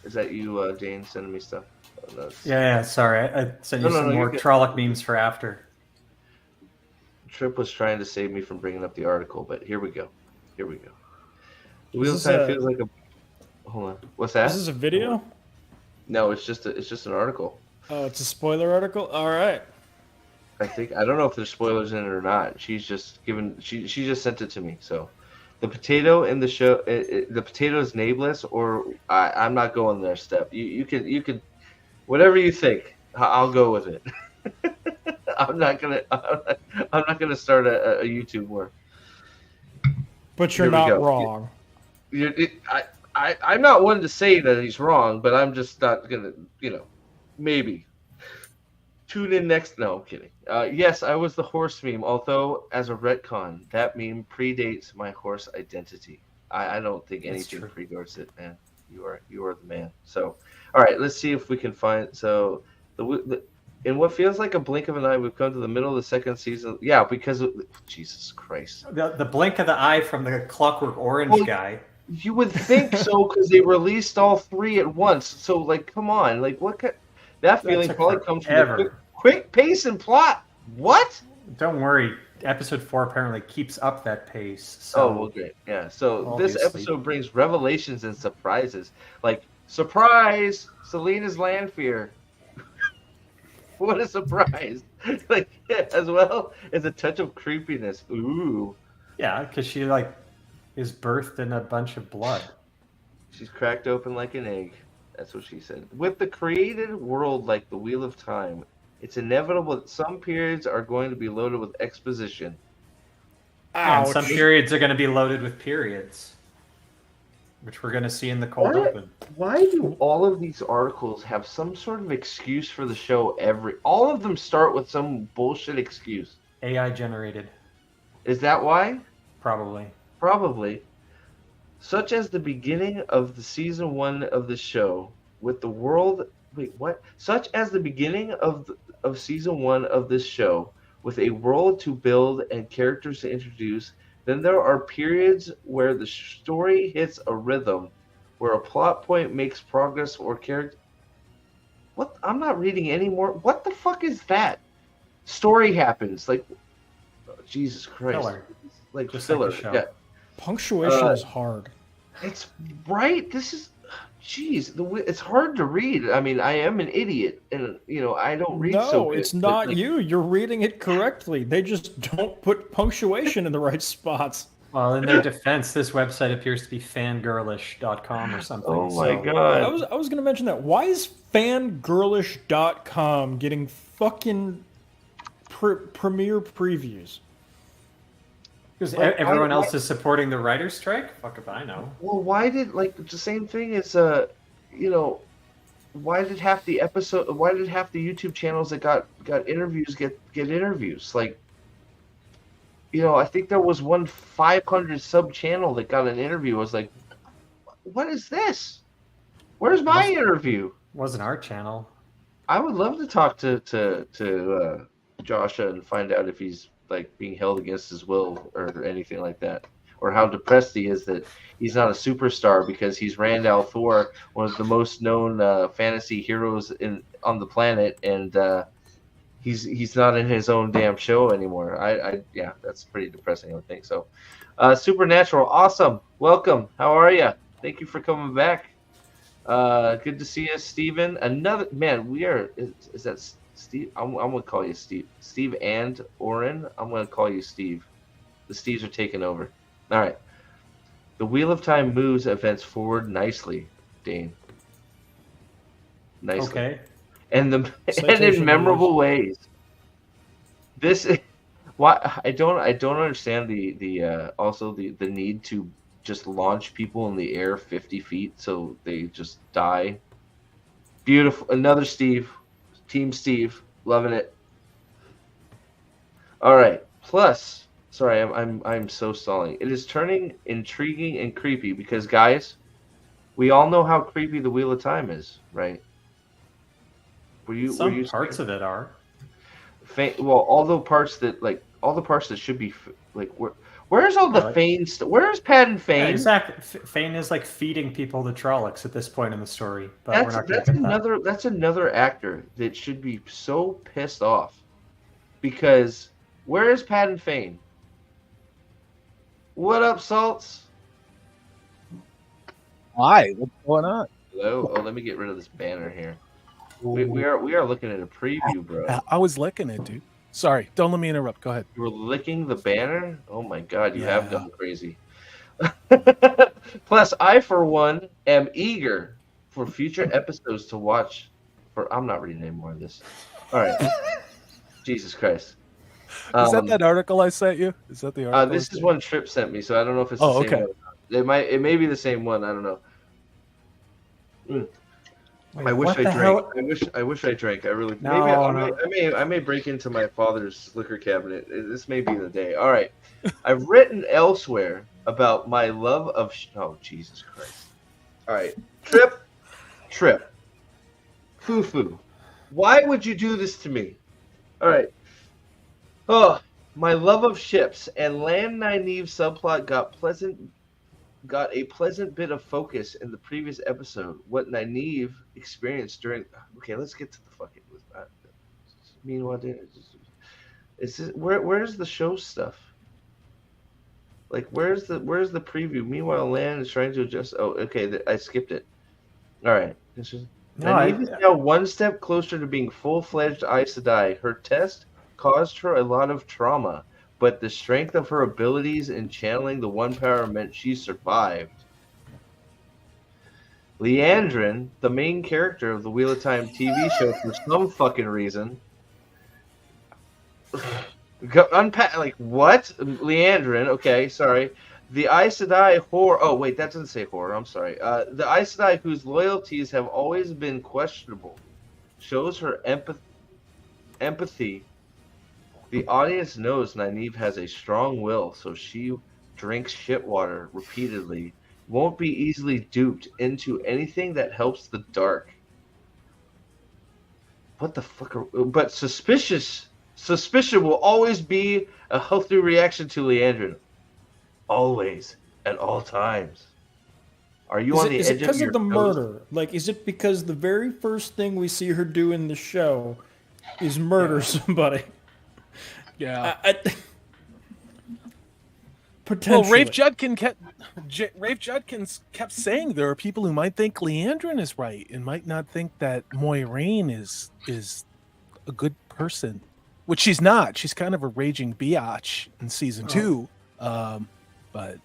Is that you, Jane, sending me stuff? Yeah, sorry. I sent you some more Trolloc memes for after. Trip was trying to save me from bringing up the article, but here we go. Here we go. The Wheel of Is this Time feels like a. Hold on. What's that? Is this a video? No, it's just an article. Oh, it's a spoiler article. All right. I don't know if there's spoilers in it or not. She's just she just sent it to me. So, the potato in the show, the potato is nameless, or I'm not going there. Step, you could, whatever you think. I'll go with it. I'm not gonna start a YouTube war. But you're Here we not go. wrong. I'm not one to say that he's wrong, but I'm just not gonna, maybe. Tune in next. No, I'm kidding. Yes, I was the horse meme, although as a retcon, that meme predates my horse identity. I don't think anything predates it, man. You are the man. So, all right, let's see if we can find. So, in what feels like a blink of an eye, we've come to the middle of the second season. Yeah, because of, Jesus Christ. The blink of the eye from the Clockwork Orange guy. You would think so, because they released all 3 at once. So, like, come on, like, what could that feeling probably comes from the quick pace and plot. What? Don't worry. Episode 4 apparently keeps up that pace. So oh, well, great. Yeah. So this episode brings revelations and surprises. Like, surprise! Selena's land fear. What a surprise! Like, as well as a touch of creepiness. Ooh. Yeah, because she is birthed in a bunch of blood. She's cracked open like an egg. That's what she said. With the created world like the Wheel of Time, it's inevitable that some periods are going to be loaded with exposition. And some periods are going to be loaded with periods, which we're going to see in the cold open. Why do all of these articles have some sort of excuse for the show? All of them start with some bullshit excuse. AI generated. Is that why? Probably. Such as the beginning of the season 1 of the show with the world. Wait, what? Such as the beginning of season 1 of this show with a world to build and characters to introduce. Then there are periods where the story hits a rhythm, where a plot point makes progress or character. What? I'm not reading anymore. What the fuck is that? Story happens. Like, oh, Jesus Christ. Filler. Like just filler. like the show. Yeah. Punctuation is hard. It's right. This is, jeez, it's hard to read. I mean, I am an idiot, and I don't read so good. No, it's not you. You're reading it correctly. They just don't put punctuation in the right spots. Well, in their defense, this website appears to be fangirlish.com or something. Oh my god! I was going to mention that. Why is fangirlish.com getting fucking premiere previews? Because everyone else is supporting the writer's strike? Fuck if I know. Well, why did, the same thing as, why did half the YouTube channels that got interviews get interviews? Like, I think there was one 500 sub channel that got an interview. I was like, what is this? Where's my interview? Wasn't our channel. I would love to talk to Joshua and find out if he's being held against his will or anything like that, or how depressed he is that he's not a superstar because he's Randall Thor, one of the most known fantasy heroes on the planet, and he's not in his own damn show anymore. Yeah, that's pretty depressing, I would think. So, Supernatural, awesome, welcome. How are you? Thank you for coming back. Good to see you, Steven. Another man. We are. Is that Steve? I'm gonna call you Steve. Steve and Oren. I'm gonna call you Steve. The Steves are taking over. All right. The Wheel of Time moves events forward nicely, Dane. Nicely. Okay. And in memorable ways. This is why I don't understand the also the need to just launch people in the air 50 feet so they just die. Beautiful. Another Steve. Team Steve, loving it. All right. Plus, sorry, I'm so stalling. It is turning intriguing and creepy because, guys, we all know how creepy the Wheel of Time is, right? Some parts of it are. Well, all the parts that should be where's all the Fane? Where's Pat and Fane? Yeah, exactly. Fane is feeding people the Trollocs at this point in the story, but that's, we're not that's gonna get another. That's another actor that should be so pissed off because Where is Pat and Fane? What up, Salts? Hi, what's going on? Hello. Oh, let me get rid of this banner here. We are looking at a preview, bro. I was licking it, dude. Sorry, don't let me interrupt. Go ahead. You were licking the banner? Oh my god, you have gone crazy. Plus, I for one am eager for future episodes to watch. I'm not reading any more of this. All right. Jesus Christ. Is that article I sent you? Is that the article? This is one Trip sent me, so I don't know if it's the same one. It may be the same one. I don't know. Wait, I wish what I the drank. hell? I wish I drank. I really. No, I may break into my father's liquor cabinet. This may be the day. All right. I've written elsewhere about my love of. Oh Jesus Christ! All right, Trip, Foo. Why would you do this to me? All right. Oh, my love of ships and Land Nynaeve subplot got a pleasant bit of focus in the previous episode. What Nynaeve experienced during. Okay, let's get to the fucking. Meanwhile, where's the show stuff? Like, where's the preview? Meanwhile, Lan is trying to adjust. Oh, okay, I skipped it. All right. Nynaeve is now one step closer to being full-fledged Aes Sedai. Her test caused her a lot of trauma, but the strength of her abilities in channeling the One Power meant she survived. Leandrin, the main character of the Wheel of Time TV show, for some fucking reason. Unpack, like, what? Leandrin, okay, sorry. The Aes Sedai whore. Oh, wait, that doesn't say whore. I'm sorry. The Aes Sedai, whose loyalties have always been questionable, shows her empathy. The audience knows Nynaeve has a strong will, so she drinks shit water repeatedly. Won't be easily duped into anything that helps the dark. What the fuck? But suspicion will always be a healthy reaction to Leandrin. Always, at all times. Are you on the edge of your toes? Is it because of the murder? Like, is it because the very first thing we see her do in the show is murder somebody? Yeah. Potentially. Well, Rafe Judkins kept saying there are people who might think Leandrin is right and might not think that Moiraine is a good person, which she's not. She's kind of a raging biatch in season 2. But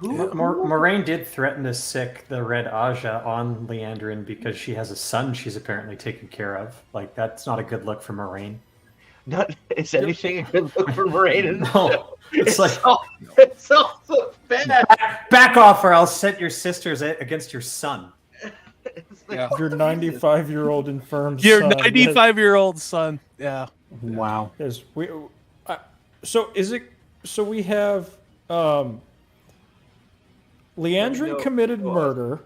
Moiraine did threaten to sick the Red Aja on Leandrin because she has a son she's apparently taken care of. Like, that's not a good look for Moiraine. Is anything a good look for Moiraine? No. It's like, it's all so bad. Back off, or I'll set your sisters against your son. Your 95-year-old infirm your son. 95-year-old son. Yeah. Wow. Yes. So is it? So we have Leandrin committed murder.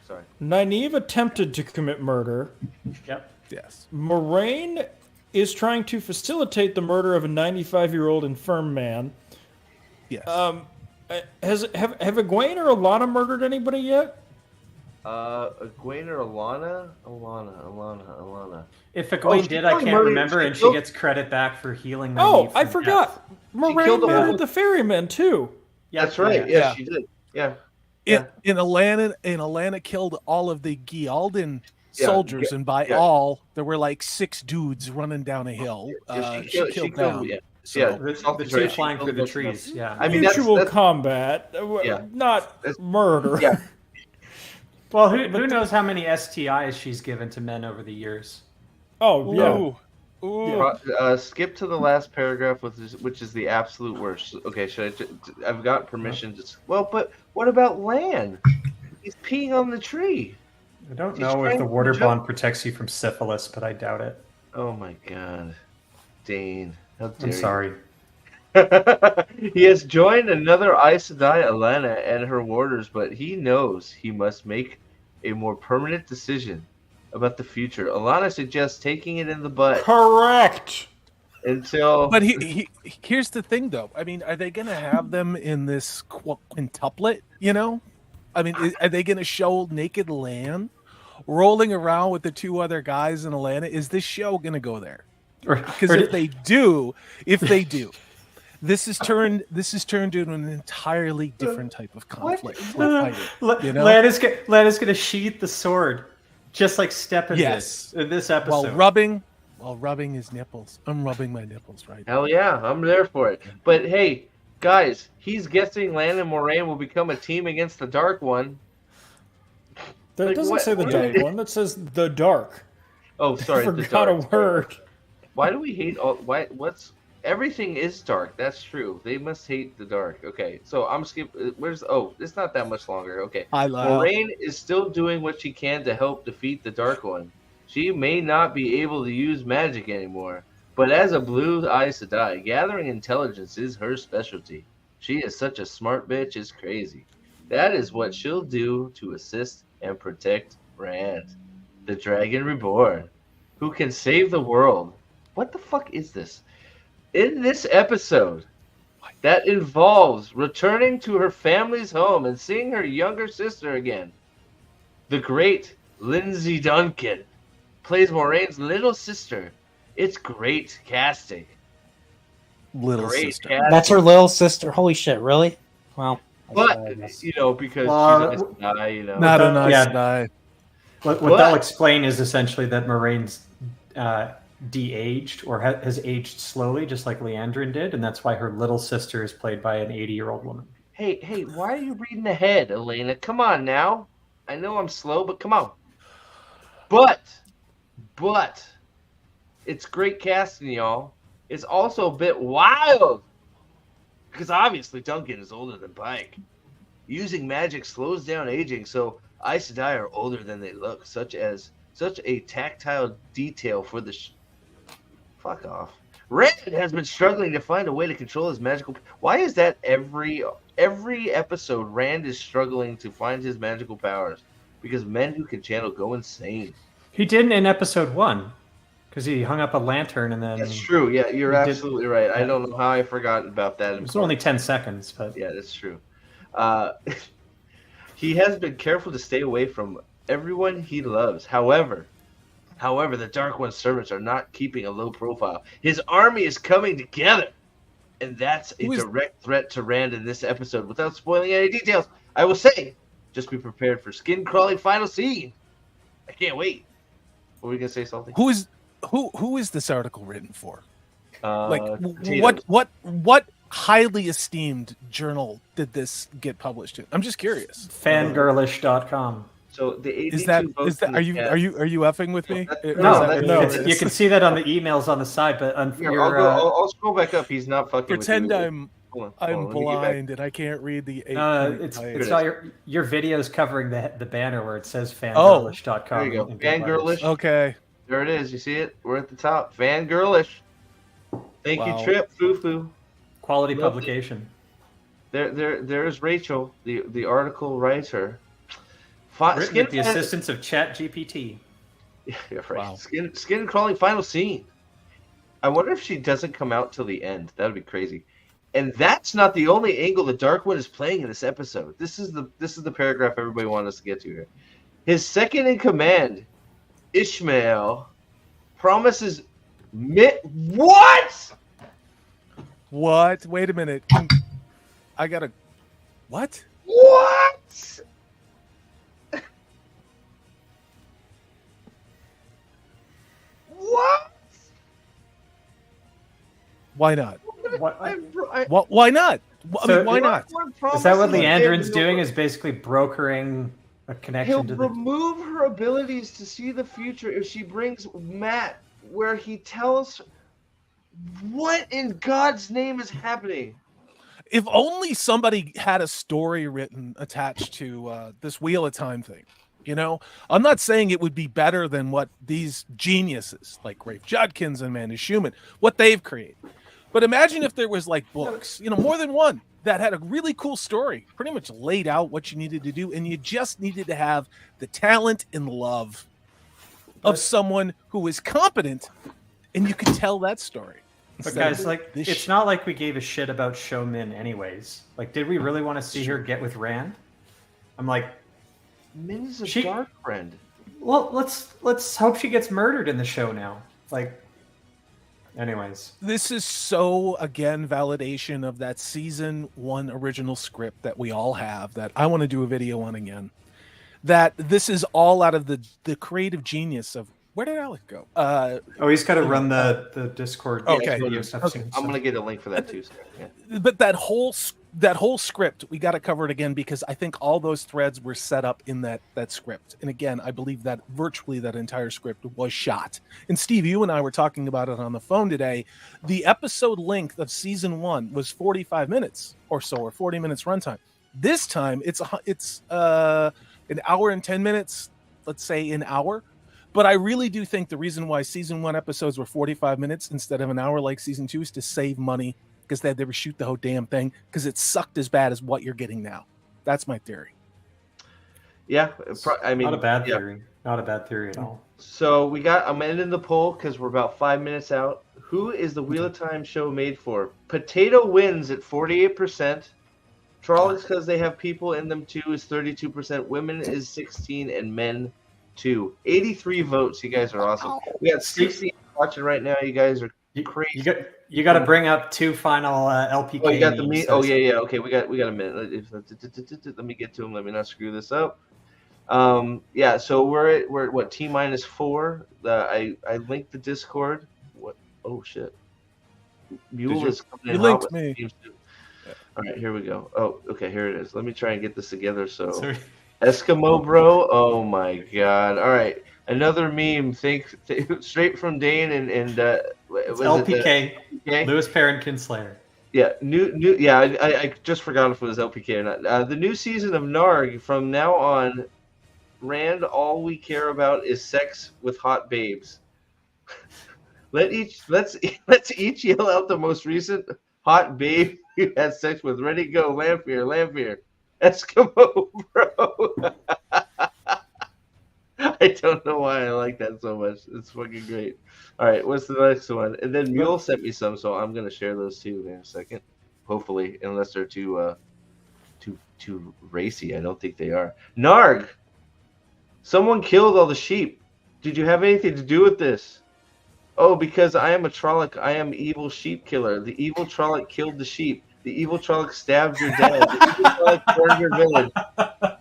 Sorry. Nynaeve attempted to commit murder. Yep. Yes. Moiraine is trying to facilitate the murder of a 95-year-old infirm man. Yes. Have Egwene or Alana murdered anybody yet? Egwene or Alana? Alana. If Egwene did, I can't remember, and she gets credit back for healing Nynaeve. Oh, I forgot. Moiraine murdered the ferryman too. Yeah, that's right. Yeah, she did. Yeah. In Alana killed all of the Gialdan soldiers, and by all, there were like 6 dudes running down a hill. She killed them. The two flying through the trees. Yeah, I mean, mutual combat, not murder. Yeah. Well, who knows how many STIs she's given to men over the years? Oh yeah. Ooh. Skip to the last paragraph, which is the absolute worst. Okay, I've got permission to. Well, but what about Lan? He's peeing on the tree. I don't know if the water bond protects you from syphilis, but I doubt it. Oh my god, Dane! How dare I'm sorry. He has joined another Aes Sedai, Alana, and her warders, but he knows he must make a more permanent decision about the future. Alana suggests taking it in the butt. Correct. But here's the thing, though. I mean, are they going to have them in this quintuplet? You know, I mean, are they going to show naked Lan rolling around with the 2 other guys in Alana? Is this show going to go there? Because if they do, this is turned into an entirely different type of conflict. Like fighting, you know? Lan is going to sheath the sword, just like Step in Yes. this episode. While rubbing his nipples. I'm rubbing my nipples right now. Hell yeah, I'm there for it. But hey, guys, he's guessing Lan and Moraine will become a team against the Dark One. That Like, doesn't what- say the what- dark one. That says the dark. Oh, sorry. I the forgot Dark. a word. Why do we hate all? What's everything is dark? That's true. They must hate the dark. Okay, so I'm skipping. Where's? Oh, it's not that much longer. Okay, Moraine is still doing what she can to help defeat the Dark One. She may not be able to use magic anymore, but as a blue Aes Sedai, gathering intelligence is her specialty. She is such a smart bitch, it's crazy. That is what she'll do to assist and protect Rand, the Dragon Reborn, who can save the world. What the fuck is this? In this episode, that involves returning to her family's home and seeing her younger sister again. The great Lindsay Duncan plays Moraine's little sister. It's great casting. Little Great sister. casting. That's her little sister. Holy shit! Really? Well, But, that's- because Well, she's a guy, Not a nice Yeah. guy. What What? they'll explain is essentially that Moraine's de-aged or has aged slowly, just like Leandrin did, and that's why her little sister is played by an 80-year-old woman. Hey, why are you reading ahead, Elena? Come on now. I know I'm slow, but come on. But, it's great casting, y'all. It's also a bit wild. Because obviously Duncan is older than Pike. Using magic slows down aging, so Aes Sedai are older than they look, such a tactile detail for the fuck off. Rand has been struggling to find a way to control his magical. Why is that every episode Rand is struggling to find his magical powers? Because men who can channel go insane. He didn't in episode 1, because he hung up a lantern and then That's true. Yeah, you're He did- absolutely right. I yeah. don't know how I forgot about that. it was only 10 seconds, but Yeah, that's true. He has been careful to stay away from everyone he loves. However, the Dark One's servants are not keeping a low profile. His army is coming together, and that's a direct threat to Rand in this episode. Without spoiling any details, I will say, just be prepared for skin-crawling final scene. I can't wait. What were you gonna say, something? Who is this article written for? Potatoes. What highly esteemed journal did this get published in? I'm just curious. fangirlish.com. So the 82 Is that votes in the are you effing with me? Or is No, that no, what it you is? can see that on the emails on the side, but on Here, your, I'll scroll back up. He's not fucking Pretend with you. I'm Hold on, let me get back. blind and I can't read the. it's not your videos covering the banner where it says Oh, fangirlish.com. There you go. in big letters. Fangirlish. Okay. There it is. You see it? We're at the top. Fangirlish. Thank Wow. you, Trip. Foo-foo. Quality Loved it. publication. There's Rachel, the article writer. Written with the assistance of ChatGPT. Yeah, right. Wow. Skin crawling final scene. I wonder if she doesn't come out till the end. That would be crazy. And that's not the only angle the Dark One is playing in this episode. This is the paragraph everybody wanted us to get to here. His second in command, Ishmael, promises what? What? Wait a minute. I gotta. What? What? What? Why not? What, Why not? I So- mean, why not? is that what Leandrin's doing? Is basically brokering a He'll connection to the. remove her abilities to see the future if she brings Matt where he tells what in God's name is happening. If only somebody had a story written attached to this Wheel of Time thing. You know, I'm not saying it would be better than what these geniuses like Rafe Judkins and Amanda Schumann, what they've created. But imagine if there was like books, you know, more than one that had a really cool story, pretty much laid out what you needed to do, and you just needed to have the talent and love of someone who is competent, and you could tell that story. But Instead guys, of like, this it's shit. not like we gave a shit about Show Min anyways. Like, did we really want to see her get with Rand? I'm like, Min's a She- dark friend. well, let's hope she gets murdered in the show now. Like, Anyways, This is so, again, validation of that season 1 original script that we all have that I want to do a video on again. That this is all out of the creative genius of, where did Alec go? he's got to run the Discord Okay. video stuff Okay. soon. I'm gonna get a link for that too. So, yeah. But that whole script, we got to cover it again because I think all those threads were set up in that script. And again, I believe that virtually that entire script was shot. And Steve, you and I were talking about it on the phone today. The episode length of season 1 was 45 minutes or so, or 40 minutes runtime. This time it's an hour and 10 minutes, let's say an hour. But I really do think the reason why season 1 episodes were 45 minutes instead of an hour like season 2 is to save money, because they had to reshoot the whole damn thing because it sucked as bad as what you're getting now. That's my theory. Yeah, I mean, not a bad theory. Not a bad theory at all. So I'm ending the poll because we're about 5 minutes out. Who is the Wheel of Time show made for? Potato wins at 48%. Trollocs, because they have people in them too, is 32%. Women is 16%, and men 2. 83 votes. You guys are awesome. We got 60 watching right now. You guys are crazy. You got to bring up 2 final LPK. Oh, you got the meat. Oh yeah. Okay, we got a minute. Let me get to them. Let me not screw this up. Yeah. So we're at what, T-4. I linked the Discord. What? Oh shit. Mule is coming in. You linked me. All right, here we go. Oh, okay, here it is. Let me try and get this together. So, Eskimo bro. Oh my god. All right, another meme. Straight from Dane and it's LPK. Lewis Perrin Kinslayer. Yeah, new. Yeah, I just forgot if it was LPK or not. The new season of Narg from now on. Rand, all we care about is sex with hot babes. let's each yell out the most recent hot babe you had sex with. Ready, go. Lampier. Eskimo, bro. I don't know why I like that so much. It's fucking great. All right, what's the next one? And then Mule sent me some, so I'm gonna share those too in a second. Hopefully, unless they're too racy. I don't think they are. Narg. Someone killed all the sheep. Did you have anything to do with this? Oh, because I am a Trolloc. I am evil sheep killer. The evil Trolloc killed the sheep. The evil Trolloc stabbed your dad. The evil Trolloc burned your village.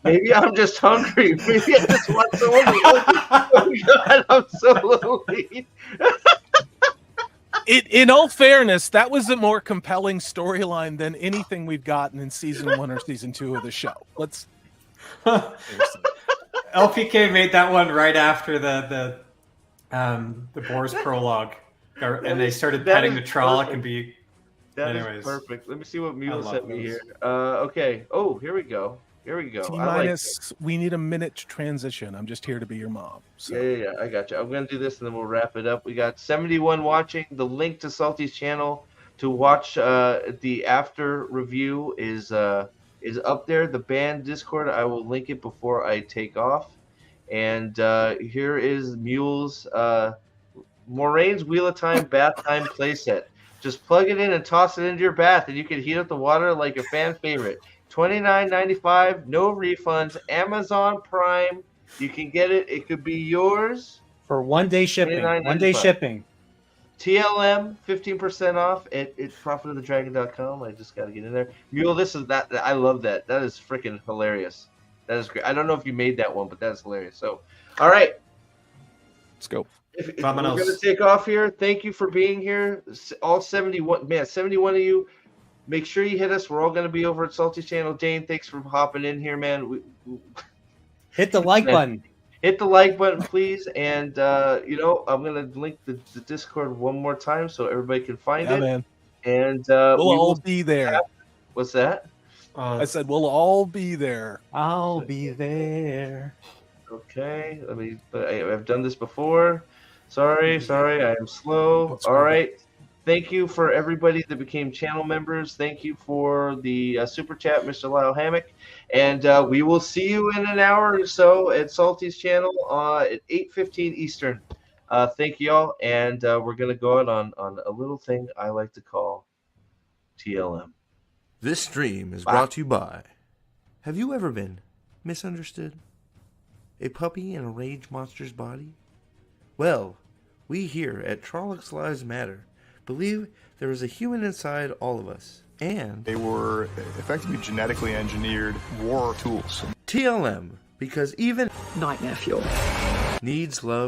Maybe I'm just hungry. Maybe I just want someone to love me. Oh God, I'm so lonely. In all fairness, that was a more compelling storyline than anything we've gotten in season 1 or season 2 of the show. Let's. LPK made that one right after the Boar's prologue, and they started petting the Trolloc and be. That anyways. is perfect. Let me see what Mule sent me here. Okay. Oh, here we go. T-minus, we need a minute to transition. I'm just here to be your mom. So. Yeah. I got you. I'm going to do this and then we'll wrap it up. We got 71 watching. The link to Salty's channel to watch the after review is up there. The band Discord, I will link it before I take off. And here is Mule's Moraine's Wheel of Time bath time playset. Just plug it in and toss it into your bath, and you can heat up the water like a fan favorite. $29.95, no refunds. Amazon Prime, you can get it. It could be yours for 1 day shipping. 1 day shipping. TLM 15% off at profitofthedragon.com. I just got to get in there. Mule, this is that. I love that. That is freaking hilarious. That is great. I don't know if you made that one, but that is hilarious. So, all right, let's go. If we're going to take off here, thank you for being here. All 71 of you. Make sure you hit us. We're all going to be over at Salty's channel. Dane, thanks for hopping in here, man. Hit the like button. Hit the like button, please. And, I'm going to link the Discord one more time so everybody can find it. Man. And we'll all be there. What's that? I said we'll all be there. I'll be there. Okay. I've done this before. Sorry, I am slow. All right. Thank you for everybody that became channel members. Thank you for the super chat, Mr. Lyle Hammock. And we will see you in an hour or so at Salty's channel at 8:15 Eastern. Thank you all. And we're going to go out on a little thing I like to call TLM. This stream is brought to you by... Have you ever been misunderstood? A puppy in a rage monster's body? Well, we here at Trollocs Lives Matter believe there is a human inside all of us. And They were effectively genetically engineered war tools. TLM, because even Nightmare fuel. needs love.